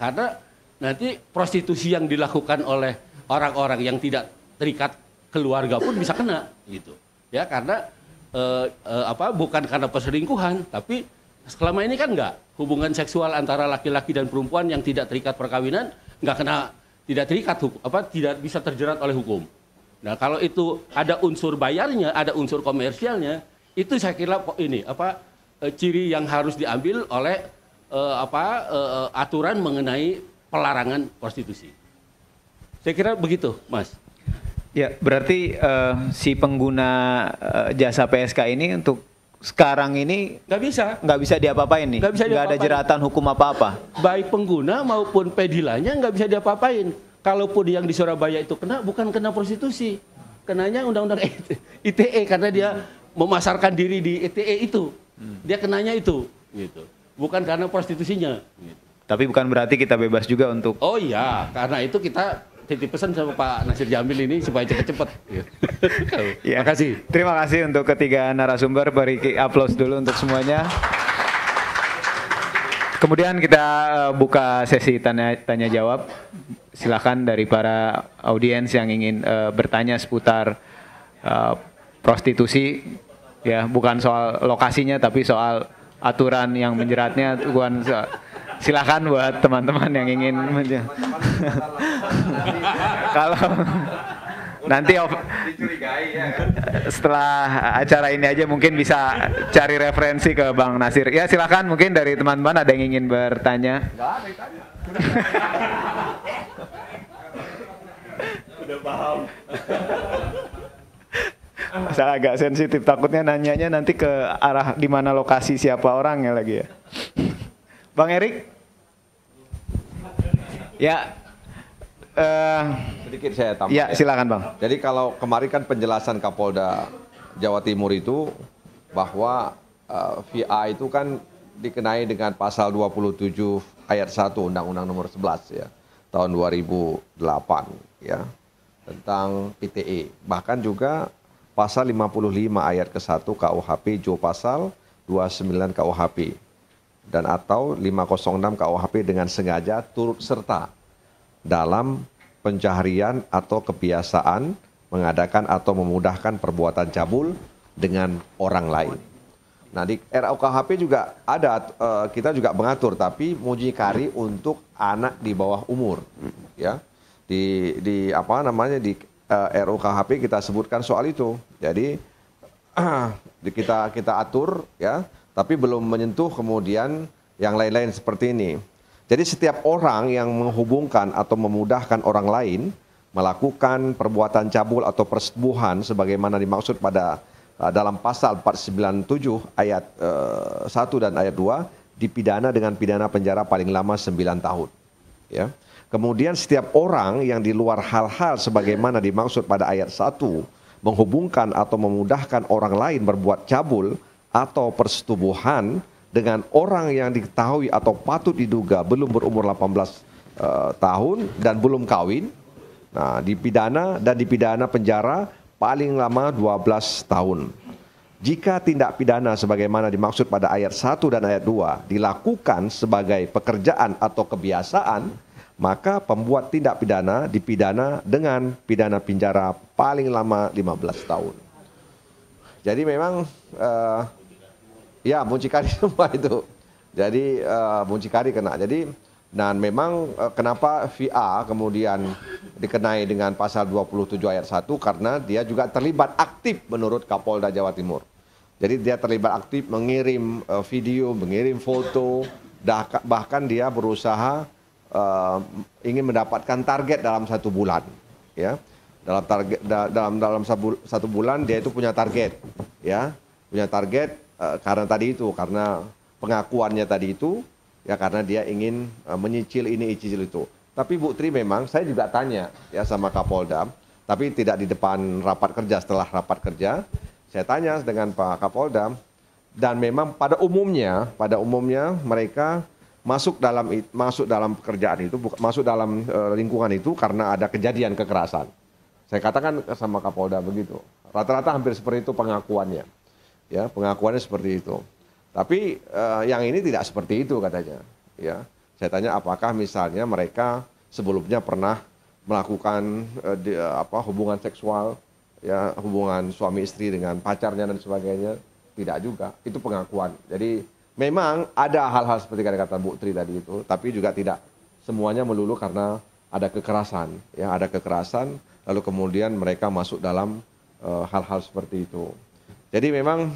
karena nanti prostitusi yang dilakukan oleh orang-orang yang tidak terikat keluarga pun bisa kena gitu. Ya, karena bukan karena perselingkuhan, tapi selama ini kan enggak, hubungan seksual antara laki-laki dan perempuan yang tidak terikat perkawinan tidak terikat tidak bisa terjerat oleh hukum. Nah, kalau itu ada unsur bayarnya, ada unsur komersialnya, itu saya kira ini ciri yang harus diambil oleh aturan mengenai pelarangan prostitusi. Saya kira begitu, Mas. Ya, berarti si pengguna jasa PSK ini untuk sekarang ini nggak bisa diapa-apain nih, nggak ada jeratan hukum apa-apa. Baik pengguna maupun pedilanya nggak bisa diapa-apain. Kalaupun yang di Surabaya itu kena, bukan kena prostitusi, kenanya undang-undang ITE karena dia memasarkan diri di ITE itu, dia kenanya itu, gitu. Bukan karena prostitusinya. Gitu. Tapi bukan berarti kita bebas juga untuk. Oh iya, karena itu kita titip pesan sama Pak Nasir Jamil ini supaya cepat-cepat. Ya. Makasih. Terima kasih untuk ketiga narasumber. Beri aplaus dulu untuk semuanya. Kemudian kita buka sesi tanya jawab. Silakan dari para audiens yang ingin bertanya seputar prostitusi, ya, bukan soal lokasinya tapi soal aturan yang menjeratnya. Silakan buat teman-teman yang ingin kalau nanti setelah acara ini aja mungkin bisa cari referensi ke Bang Nasir. Ya, silakan, mungkin dari teman-teman ada yang ingin bertanya. Udah paham. Saya agak sensitif, takutnya nanyanya nanti ke arah di mana lokasi siapa orangnya lagi ya. Bang Erik? Ya. Sedikit saya tambah. Ya, silakan Bang. Jadi kalau kemarin kan penjelasan Kapolda Jawa Timur itu bahwa VA itu kan dikenai dengan pasal 27 ayat 1 Undang-Undang nomor 11 ya tahun 2008 ya tentang ITE. Bahkan juga pasal 55 ayat ke-1 KUHP Jo pasal 29 KUHP dan atau 506 KUHP dengan sengaja turut serta dalam pencaharian atau kebiasaan mengadakan atau memudahkan perbuatan cabul dengan orang lain. Nah di RUKHP juga ada, kita juga mengatur, tapi mucikari untuk anak di bawah umur, ya. Di apa namanya di RUKHP kita sebutkan soal itu. Jadi kita atur, ya, tapi belum menyentuh kemudian yang lain-lain seperti ini. Jadi setiap orang yang menghubungkan atau memudahkan orang lain melakukan perbuatan cabul atau persetubuhan sebagaimana dimaksud pada dalam pasal 497 ayat 1 dan ayat 2 dipidana dengan pidana penjara paling lama 9 tahun. Ya. Kemudian setiap orang yang di luar hal-hal sebagaimana dimaksud pada ayat 1 menghubungkan atau memudahkan orang lain berbuat cabul atau persetubuhan dengan orang yang diketahui atau patut diduga belum berumur 18 tahun dan belum kawin, nah dipidana penjara paling lama 12 tahun. Jika tindak pidana sebagaimana dimaksud pada ayat 1 dan ayat 2 dilakukan sebagai pekerjaan atau kebiasaan, maka pembuat tindak pidana dipidana dengan pidana penjara paling lama 15 tahun. Jadi memang ya mucikari semua itu. Jadi mucikari kena. Jadi dan memang kenapa VA kemudian dikenai dengan pasal 27 ayat 1 karena dia juga terlibat aktif menurut Kapolda Jawa Timur. Jadi dia terlibat aktif mengirim video, mengirim foto, bahkan dia berusaha ingin mendapatkan target dalam 1 bulan, ya. Dalam 1 bulan dia itu punya target, ya, punya target karena pengakuannya tadi itu. Ya karena dia ingin menyicil ini, cicil itu. Tapi Bu Tri memang saya juga tanya ya sama Kapolda, tapi tidak di depan rapat kerja, setelah rapat kerja saya tanya dengan Pak Kapolda dan memang pada umumnya mereka masuk dalam pekerjaan itu, masuk dalam lingkungan itu karena ada kejadian kekerasan. Saya katakan sama Kapolda begitu. Rata-rata hampir seperti itu pengakuannya. Ya, pengakuannya seperti itu. Tapi yang ini tidak seperti itu katanya. Ya, saya tanya apakah misalnya mereka sebelumnya pernah melakukan hubungan seksual, ya hubungan suami istri dengan pacarnya dan sebagainya? Tidak juga. Itu pengakuan. Jadi memang ada hal-hal seperti kata Bu Tri tadi itu, tapi juga tidak semuanya melulu karena ada kekerasan. Ya, ada kekerasan, lalu kemudian mereka masuk dalam hal-hal seperti itu. Jadi memang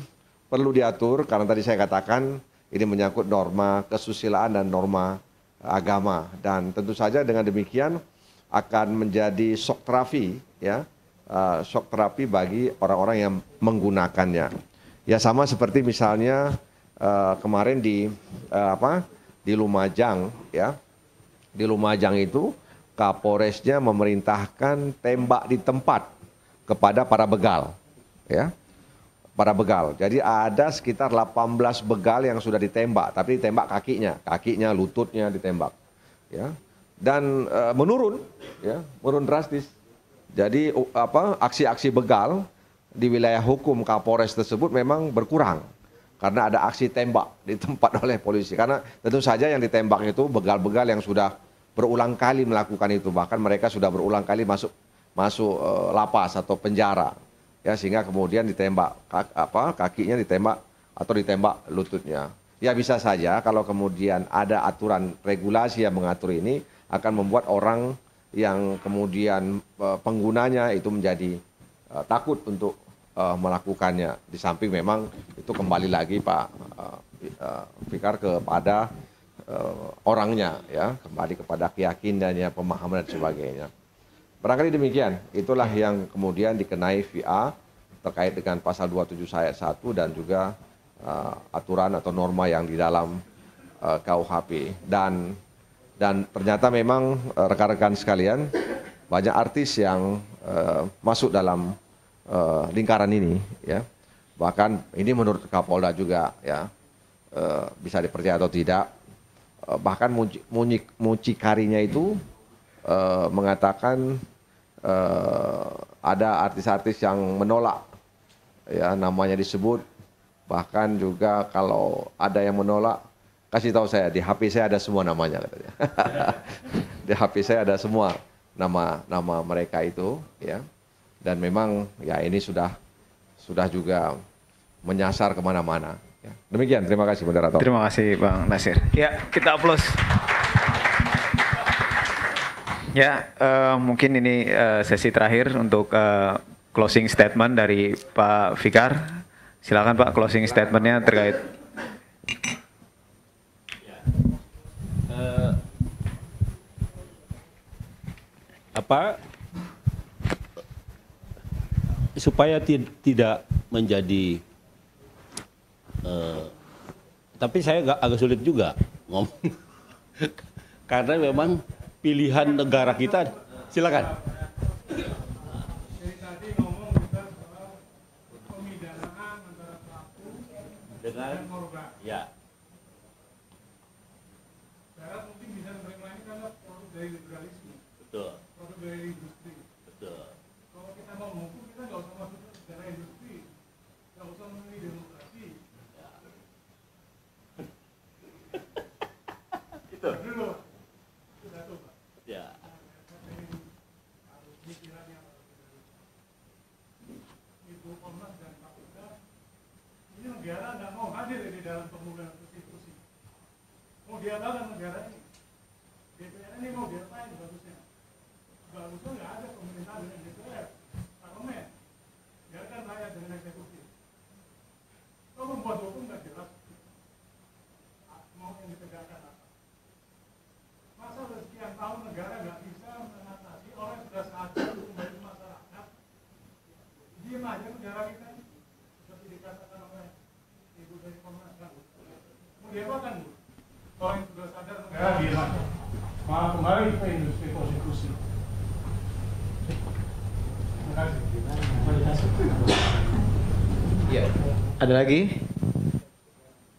perlu diatur karena tadi saya katakan ini menyangkut norma kesusilaan dan norma agama dan tentu saja dengan demikian akan menjadi shock terapi, ya, shock terapi bagi orang-orang yang menggunakannya. Ya sama seperti misalnya kemarin di Lumajang, ya, di Lumajang itu Kapolresnya memerintahkan tembak di tempat kepada para begal, ya. Para begal. Jadi ada sekitar 18 begal yang sudah ditembak, tapi ditembak kakinya, lututnya ditembak. Ya. Dan menurun drastis. Jadi aksi-aksi begal di wilayah hukum Kapolres tersebut memang berkurang karena ada aksi tembak di tempat oleh polisi. Karena tentu saja yang ditembak itu begal-begal yang sudah berulang kali melakukan itu, bahkan mereka sudah berulang kali masuk lapas atau penjara. Ya sehingga kemudian ditembak kakinya ditembak atau ditembak lututnya. Ya bisa saja kalau kemudian ada aturan regulasi yang mengatur ini akan membuat orang yang kemudian penggunanya itu menjadi takut untuk melakukannya. Di samping memang itu kembali lagi Pak Fikar kepada orangnya, ya, kembali kepada keyakinannya, pemahaman dan sebagainya. Barangkali demikian, itulah yang kemudian dikenai VA terkait dengan pasal 27 ayat 1 dan juga aturan atau norma yang di dalam KUHP. Dan ternyata memang rekan-rekan sekalian, banyak artis yang masuk dalam lingkaran ini, ya. Bahkan ini menurut Kapolda juga ya, bisa dipercaya atau tidak. Bahkan mucikarinya itu mengatakan ada artis-artis yang menolak, ya namanya disebut. Bahkan juga kalau ada yang menolak, kasih tahu saya, di HP saya ada semua namanya katanya. Di HP saya ada semua nama mereka itu, ya. Dan memang ya ini sudah juga menyasar kemana-mana. Ya. Demikian, terima kasih moderator. Terima kasih Bang Nasir. Ya, kita aplaus. Ya, mungkin ini sesi terakhir untuk closing statement dari Pak Fikar. Silakan Pak, closing statementnya terkait. Supaya tidak menjadi, tapi saya agak sulit juga ngomong karena memang pilihan negara kita. Silakan. Dengan ya. Darat mungkin bisa menerima ini karena produk dari liberalisme. Betul. Produk dari industri. Betul. Kalau kita mau menghukum, kita nggak usah masuk ke secara industri, nggak usah memilih demokrasi. Ya. Itu dulu. Sudah tuh Pak. Ya. Ibu Komnas dan KPK, ini negara nggak mau hadir di dalam pembukaan konstitusi. Mau diapakan negara ini? DPR ini mau diapain bagusnya? Bagusnya nggak ada pemerintahan dengan DPR, parlemen. Biarkan rakyat dengan eksekutif. Kalau membuat hukum nggak jelas, mau yang ditegakkan apa? Masa udah sekian tahun negara nggak bisa mengatasi orang yang sudah sadar hukum bagi masyarakat. Diam aja negara kita, seperti dikatakan oleh Ibu dari Komnas kan. Mau diapakan Bu? Orang yang sudah sadar negara diam aja. Malah kembali ke industri prostitusi. Terima kasih. Ya. Ada lagi?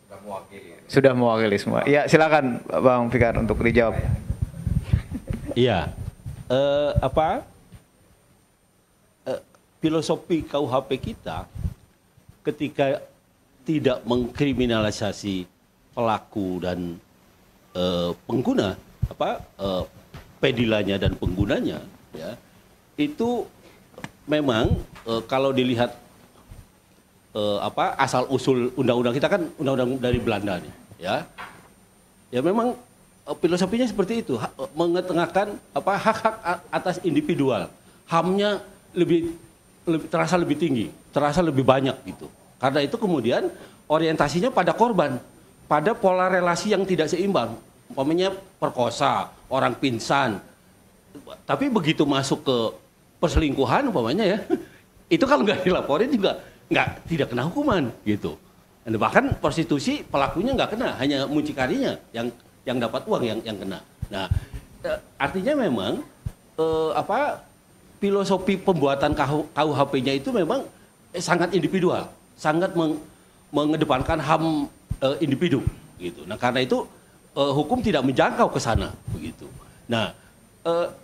Sudah mewakili. Sudah mewakili semua. Ya, silakan Bang Fikar untuk dijawab. Iya. Filosofi KUHP kita ketika tidak mengkriminalisasi pelaku dan pengguna, pedilanya dan penggunanya, ya, itu memang kalau dilihat asal usul undang-undang kita kan undang-undang dari Belanda nih, ya memang filosofinya seperti itu, mengetengahkan hak-hak atas individual, HAM-nya lebih terasa lebih tinggi, terasa lebih banyak gitu. Karena itu kemudian orientasinya pada korban, pada pola relasi yang tidak seimbang, umpamanya perkosa, orang pingsan. Tapi begitu masuk ke perselingkuhan umpamanya ya, itu kalau nggak dilaporin juga tidak kena hukuman gitu. Dan bahkan prostitusi pelakunya nggak kena, hanya mucikarinya yang dapat uang yang kena. Nah, artinya memang filosofi pembuatan KUHP-nya itu memang sangat individual, sangat mengedepankan HAM individu gitu. Nah, karena itu hukum tidak menjangkau ke sana begitu. Nah,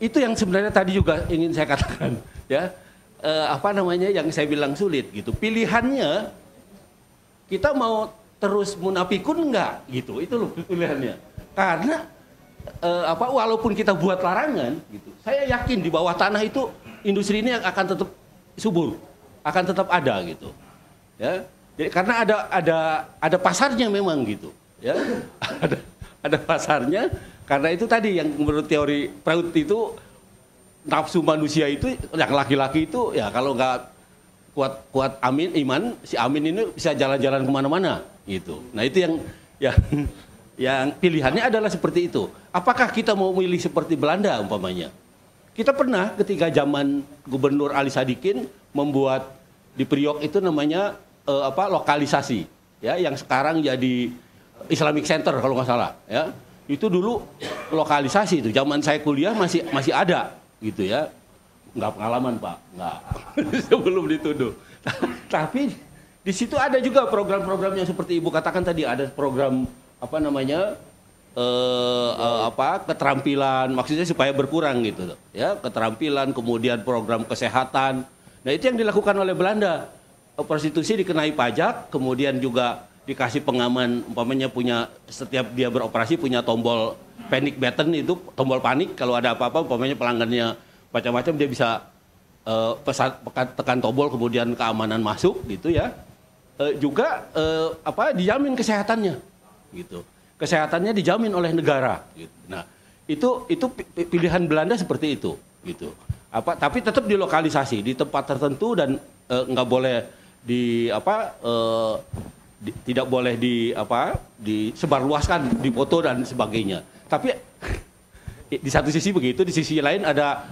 itu yang sebenarnya tadi juga ingin saya katakan ya. Yang saya bilang sulit gitu. Pilihannya kita mau terus munafikun enggak gitu. Itu loh pilihannya. Karena walaupun kita buat larangan gitu. Saya yakin di bawah tanah itu industri ini akan tetap subur, akan tetap ada gitu. Ya. Jadi karena ada pasarnya memang gitu, ya. ada pasarnya karena itu tadi yang menurut teori Freud itu nafsu manusia itu yang laki-laki itu ya kalau nggak kuat iman si Amin ini bisa jalan-jalan kemana-mana gitu. Nah itu yang pilihannya adalah seperti itu. Apakah kita mau milih seperti Belanda umpamanya? Kita pernah ketika zaman Gubernur Ali Sadikin membuat di Priok itu namanya lokalisasi, ya, yang sekarang jadi Islamic Center kalau nggak salah, ya. Itu dulu lokalisasi itu. Zaman saya kuliah masih ada, gitu ya. Nggak pengalaman Pak, nggak. Sebelum dituduh. Tapi di situ ada juga program-program yang seperti Ibu katakan tadi, ada program apa namanya keterampilan, maksudnya supaya berkurang gitu ya, keterampilan, kemudian program kesehatan. Nah itu yang dilakukan oleh Belanda. Prostitusi dikenai pajak, kemudian juga dikasih pengaman, umpamanya punya, setiap dia beroperasi punya tombol panic button, itu tombol panik, kalau ada apa-apa umpamanya pelanggannya macam-macam dia bisa tekan tombol, kemudian keamanan masuk gitu ya. Juga dijamin kesehatannya gitu. Kesehatannya dijamin oleh negara gitu. Nah, itu pilihan Belanda seperti itu gitu. Tapi tetap dilokalisasi di tempat tertentu dan nggak boleh tidak boleh disebarluaskan, dipoto dan sebagainya. Tapi di satu sisi begitu, di sisi lain ada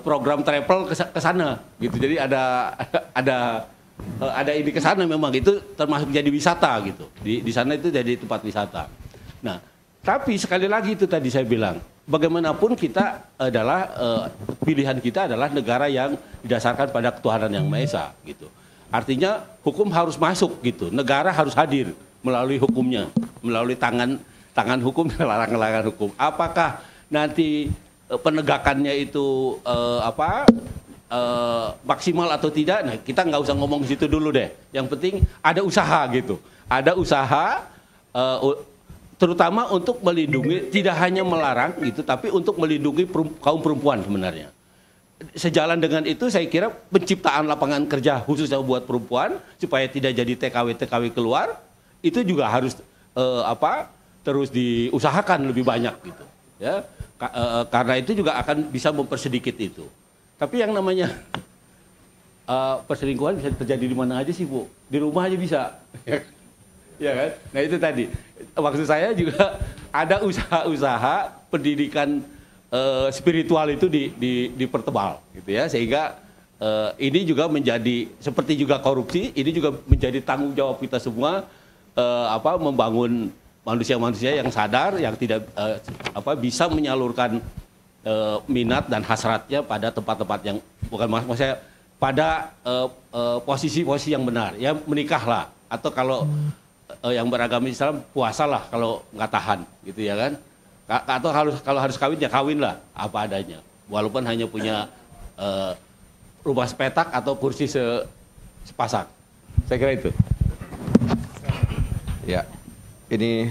program travel ke sana gitu. Jadi ada ini ke sana, memang itu termasuk jadi wisata gitu. Di sana itu jadi tempat wisata. Nah, tapi sekali lagi itu tadi saya bilang, bagaimanapun kita adalah pilihan kita adalah negara yang didasarkan pada ketuhanan yang Maha Esa gitu. Artinya hukum harus masuk gitu. Negara harus hadir melalui hukumnya, melalui tangan hukum, larang-larang hukum. Apakah nanti penegakannya itu maksimal atau tidak? Nah, kita nggak usah ngomong di situ dulu deh. Yang penting ada usaha gitu. Ada usaha terutama untuk melindungi, tidak hanya melarang gitu, tapi untuk melindungi kaum perempuan sebenarnya. Sejalan dengan itu saya kira penciptaan lapangan kerja khususnya buat perempuan supaya tidak jadi TKW keluar, itu juga harus terus diusahakan lebih banyak gitu. Ya. Karena itu juga akan bisa mempersedikit itu. Tapi yang namanya perselingkuhan bisa terjadi di mana aja sih, Bu? Di rumah aja bisa. Ya kan? Nah itu tadi. Maksud saya juga ada usaha-usaha pendidikan spiritual itu dipertebal gitu ya, sehingga ini juga menjadi seperti juga korupsi, ini juga menjadi tanggung jawab kita semua membangun manusia-manusia yang sadar, yang tidak bisa menyalurkan minat dan hasratnya pada tempat-tempat yang bukan, maksudnya pada posisi-posisi yang benar. Ya menikahlah, atau kalau yang beragama Islam puasalah kalau nggak tahan gitu ya kan. Atau kalau harus kawin ya kawin lah apa adanya, walaupun hanya punya rumah sepetak atau kursi sepasang. Saya kira itu. Ya, ini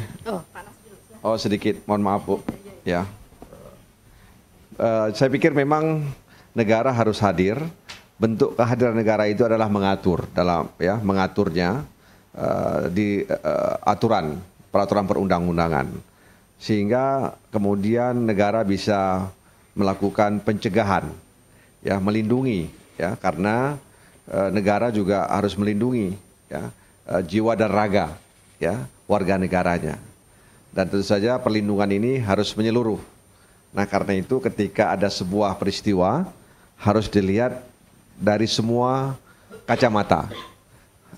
sedikit, mohon maaf Bu. Ya, saya pikir memang negara harus hadir. Bentuk kehadiran negara itu adalah mengaturnya di peraturan perundang-undangan. Sehingga kemudian negara bisa melakukan pencegahan, ya, melindungi, ya, karena negara juga harus melindungi, ya, jiwa dan raga, ya, warga negaranya. Dan tentu saja perlindungan ini harus menyeluruh. Nah karena itu ketika ada sebuah peristiwa harus dilihat dari semua kacamata,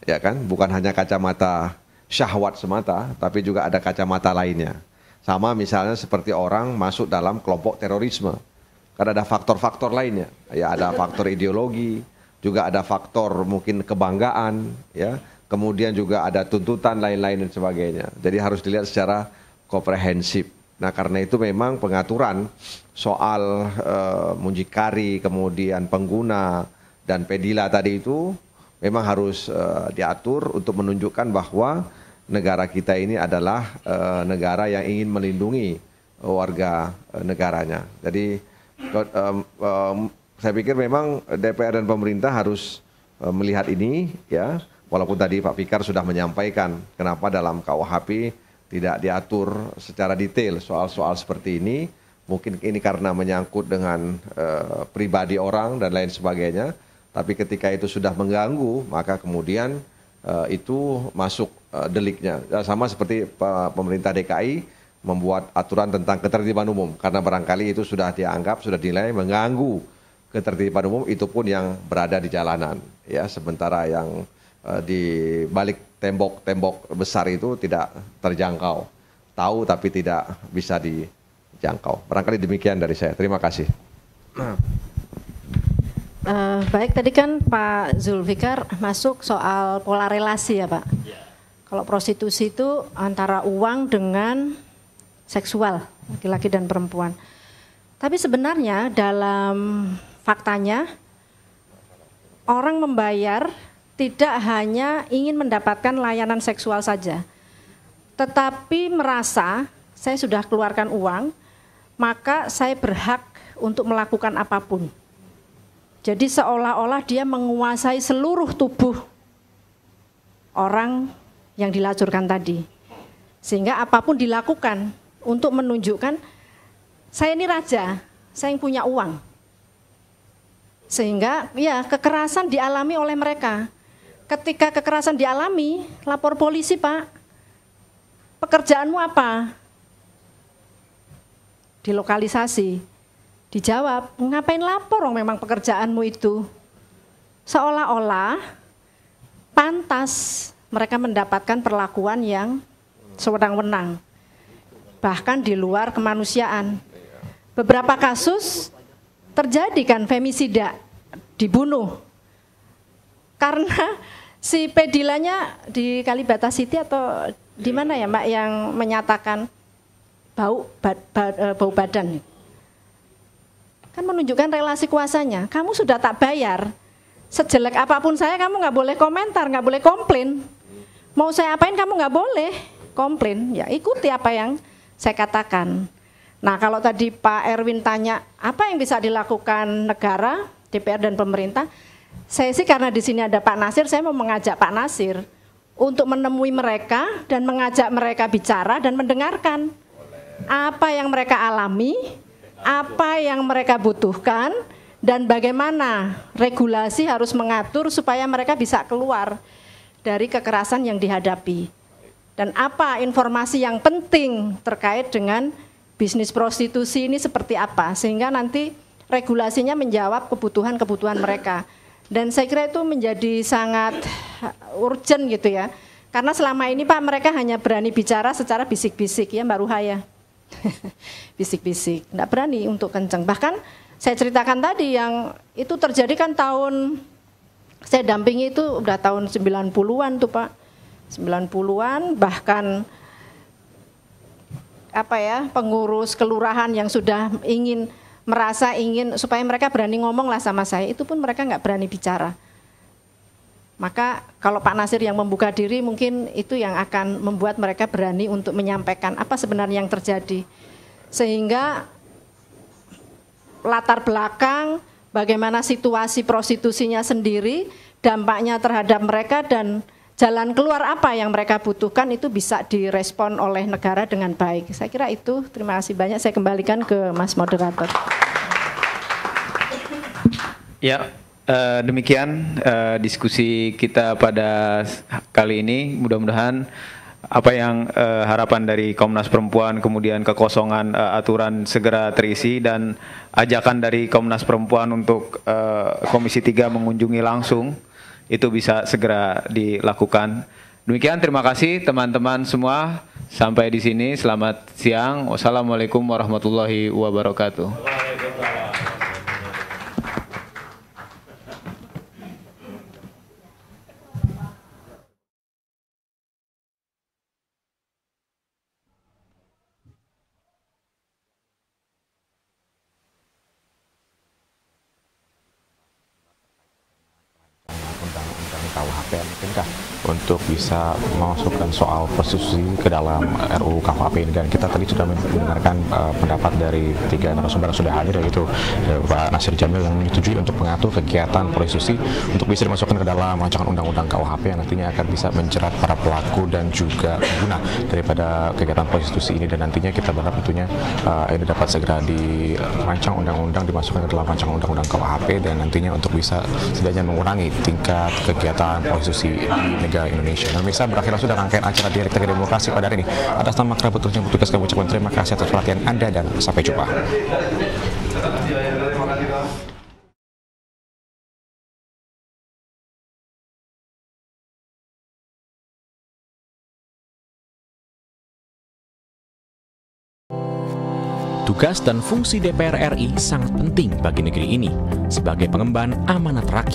ya kan, bukan hanya kacamata syahwat semata, tapi juga ada kacamata lainnya. Sama misalnya seperti orang masuk dalam kelompok terorisme, karena ada faktor-faktor lainnya, ya, ada faktor ideologi, juga ada faktor mungkin kebanggaan, ya, kemudian juga ada tuntutan lain-lain dan sebagainya. Jadi harus dilihat secara komprehensif. Nah karena itu memang pengaturan soal muncikari, kemudian pengguna dan pedila tadi itu memang harus diatur untuk menunjukkan bahwa negara kita ini adalah negara yang ingin melindungi warga negaranya. Jadi saya pikir memang DPR dan pemerintah harus melihat ini, ya. Walaupun tadi Pak Fikar sudah menyampaikan kenapa dalam KUHP tidak diatur secara detail soal-soal seperti ini. Mungkin ini karena menyangkut dengan pribadi orang dan lain sebagainya. Tapi ketika itu sudah mengganggu, maka kemudian itu masuk deliknya. Sama seperti pemerintah DKI membuat aturan tentang ketertiban umum, karena barangkali itu sudah dianggap, sudah dinilai mengganggu ketertiban umum, itu pun yang berada di jalanan, ya, sementara yang di balik tembok-tembok besar itu tidak terjangkau, tahu tapi tidak bisa dijangkau. Barangkali demikian dari saya. Terima kasih. Baik, tadi kan Pak Zulfikar masuk soal pola relasi ya Pak. Kalau prostitusi itu antara uang dengan seksual, laki-laki dan perempuan. Tapi sebenarnya dalam faktanya, orang membayar tidak hanya ingin mendapatkan layanan seksual saja, tetapi merasa saya sudah keluarkan uang, maka saya berhak untuk melakukan apapun. Jadi seolah-olah dia menguasai seluruh tubuh orang yang dilacurkan tadi. Sehingga apapun dilakukan untuk menunjukkan saya ini raja, saya yang punya uang. Sehingga ya kekerasan dialami oleh mereka. Ketika kekerasan dialami, lapor polisi Pak. Pekerjaanmu apa? Dilokalisasi. Dijawab, ngapain lapor orang memang pekerjaanmu itu? Seolah-olah pantas mereka mendapatkan perlakuan yang sewenang-wenang. Bahkan di luar kemanusiaan. Beberapa kasus terjadi kan femisida, dibunuh. Karena si pedilanya di Kalibata City atau di mana ya Mbak yang menyatakan bau badan. Kan menunjukkan relasi kuasanya. Kamu sudah tak bayar, sejelek apapun saya kamu nggak boleh komentar, nggak boleh komplain. Mau saya apain kamu nggak boleh komplain. Ya ikuti apa yang saya katakan. Nah kalau tadi Pak Erwin tanya apa yang bisa dilakukan negara, DPR dan pemerintah, saya sih karena di sini ada Pak Nasir, saya mau mengajak Pak Nasir untuk menemui mereka dan mengajak mereka bicara dan mendengarkan apa yang mereka alami, apa yang mereka butuhkan, dan bagaimana regulasi harus mengatur supaya mereka bisa keluar dari kekerasan yang dihadapi. Dan apa informasi yang penting terkait dengan bisnis prostitusi ini seperti apa, sehingga nanti regulasinya menjawab kebutuhan-kebutuhan mereka. Dan saya kira itu menjadi sangat urgent gitu ya. Karena selama ini Pak mereka hanya berani bicara secara bisik-bisik ya Mbak Ruhaya. Bisik-bisik, enggak berani untuk kenceng. Bahkan saya ceritakan tadi yang itu terjadi kan tahun saya dampingi itu udah tahun 90-an tuh Pak. 90-an bahkan apa ya, pengurus kelurahan yang sudah ingin supaya mereka berani ngomong lah sama saya, itu pun mereka nggak berani bicara. Maka kalau Pak Nasir yang membuka diri mungkin itu yang akan membuat mereka berani untuk menyampaikan apa sebenarnya yang terjadi. Sehingga latar belakang bagaimana situasi prostitusinya sendiri, dampaknya terhadap mereka dan jalan keluar apa yang mereka butuhkan itu bisa direspon oleh negara dengan baik. Saya kira itu, terima kasih banyak. Saya kembalikan ke Mas Moderator. Ya, demikian diskusi kita pada kali ini. Mudah-mudahan apa yang harapan dari Komnas Perempuan, kemudian kekosongan aturan segera terisi, dan ajakan dari Komnas Perempuan untuk Komisi 3 mengunjungi langsung itu bisa segera dilakukan. Demikian, terima kasih teman-teman semua. Sampai di sini, selamat siang. Wassalamualaikum warahmatullahi wabarakatuh. Undang-undang KUHP mungkinkah untuk bisa memasukkan soal prostitusi ke dalam RUU KUHP ini. Dan kita tadi sudah mendengarkan pendapat dari tiga narasumber yang sudah hadir, yaitu Pak Nasir Jamil yang menyetujui untuk mengatur kegiatan prostitusi untuk bisa dimasukkan ke dalam rancangan undang-undang KUHP yang nantinya akan bisa menjerat para pelaku dan juga pengguna daripada kegiatan prostitusi ini. Dan nantinya kita berharap tentunya ini dapat segera dirancang undang-undang, dimasukkan ke dalam rancangan undang-undang KUHP, dan nantinya untuk bisa setidaknya mengurangi tingkat kegiatan prostitusi di negara Indonesia. Dan bisa berakhirlah sudah rangkaian acara Dialektika Demokrasi pada hari ini. Atas nama kerabat terus yang bertugas, kami ucapkan terima kasih atas perhatian Anda dan sampai jumpa. Tugas dan fungsi DPR RI sangat penting bagi negeri ini sebagai pengemban amanat rakyat.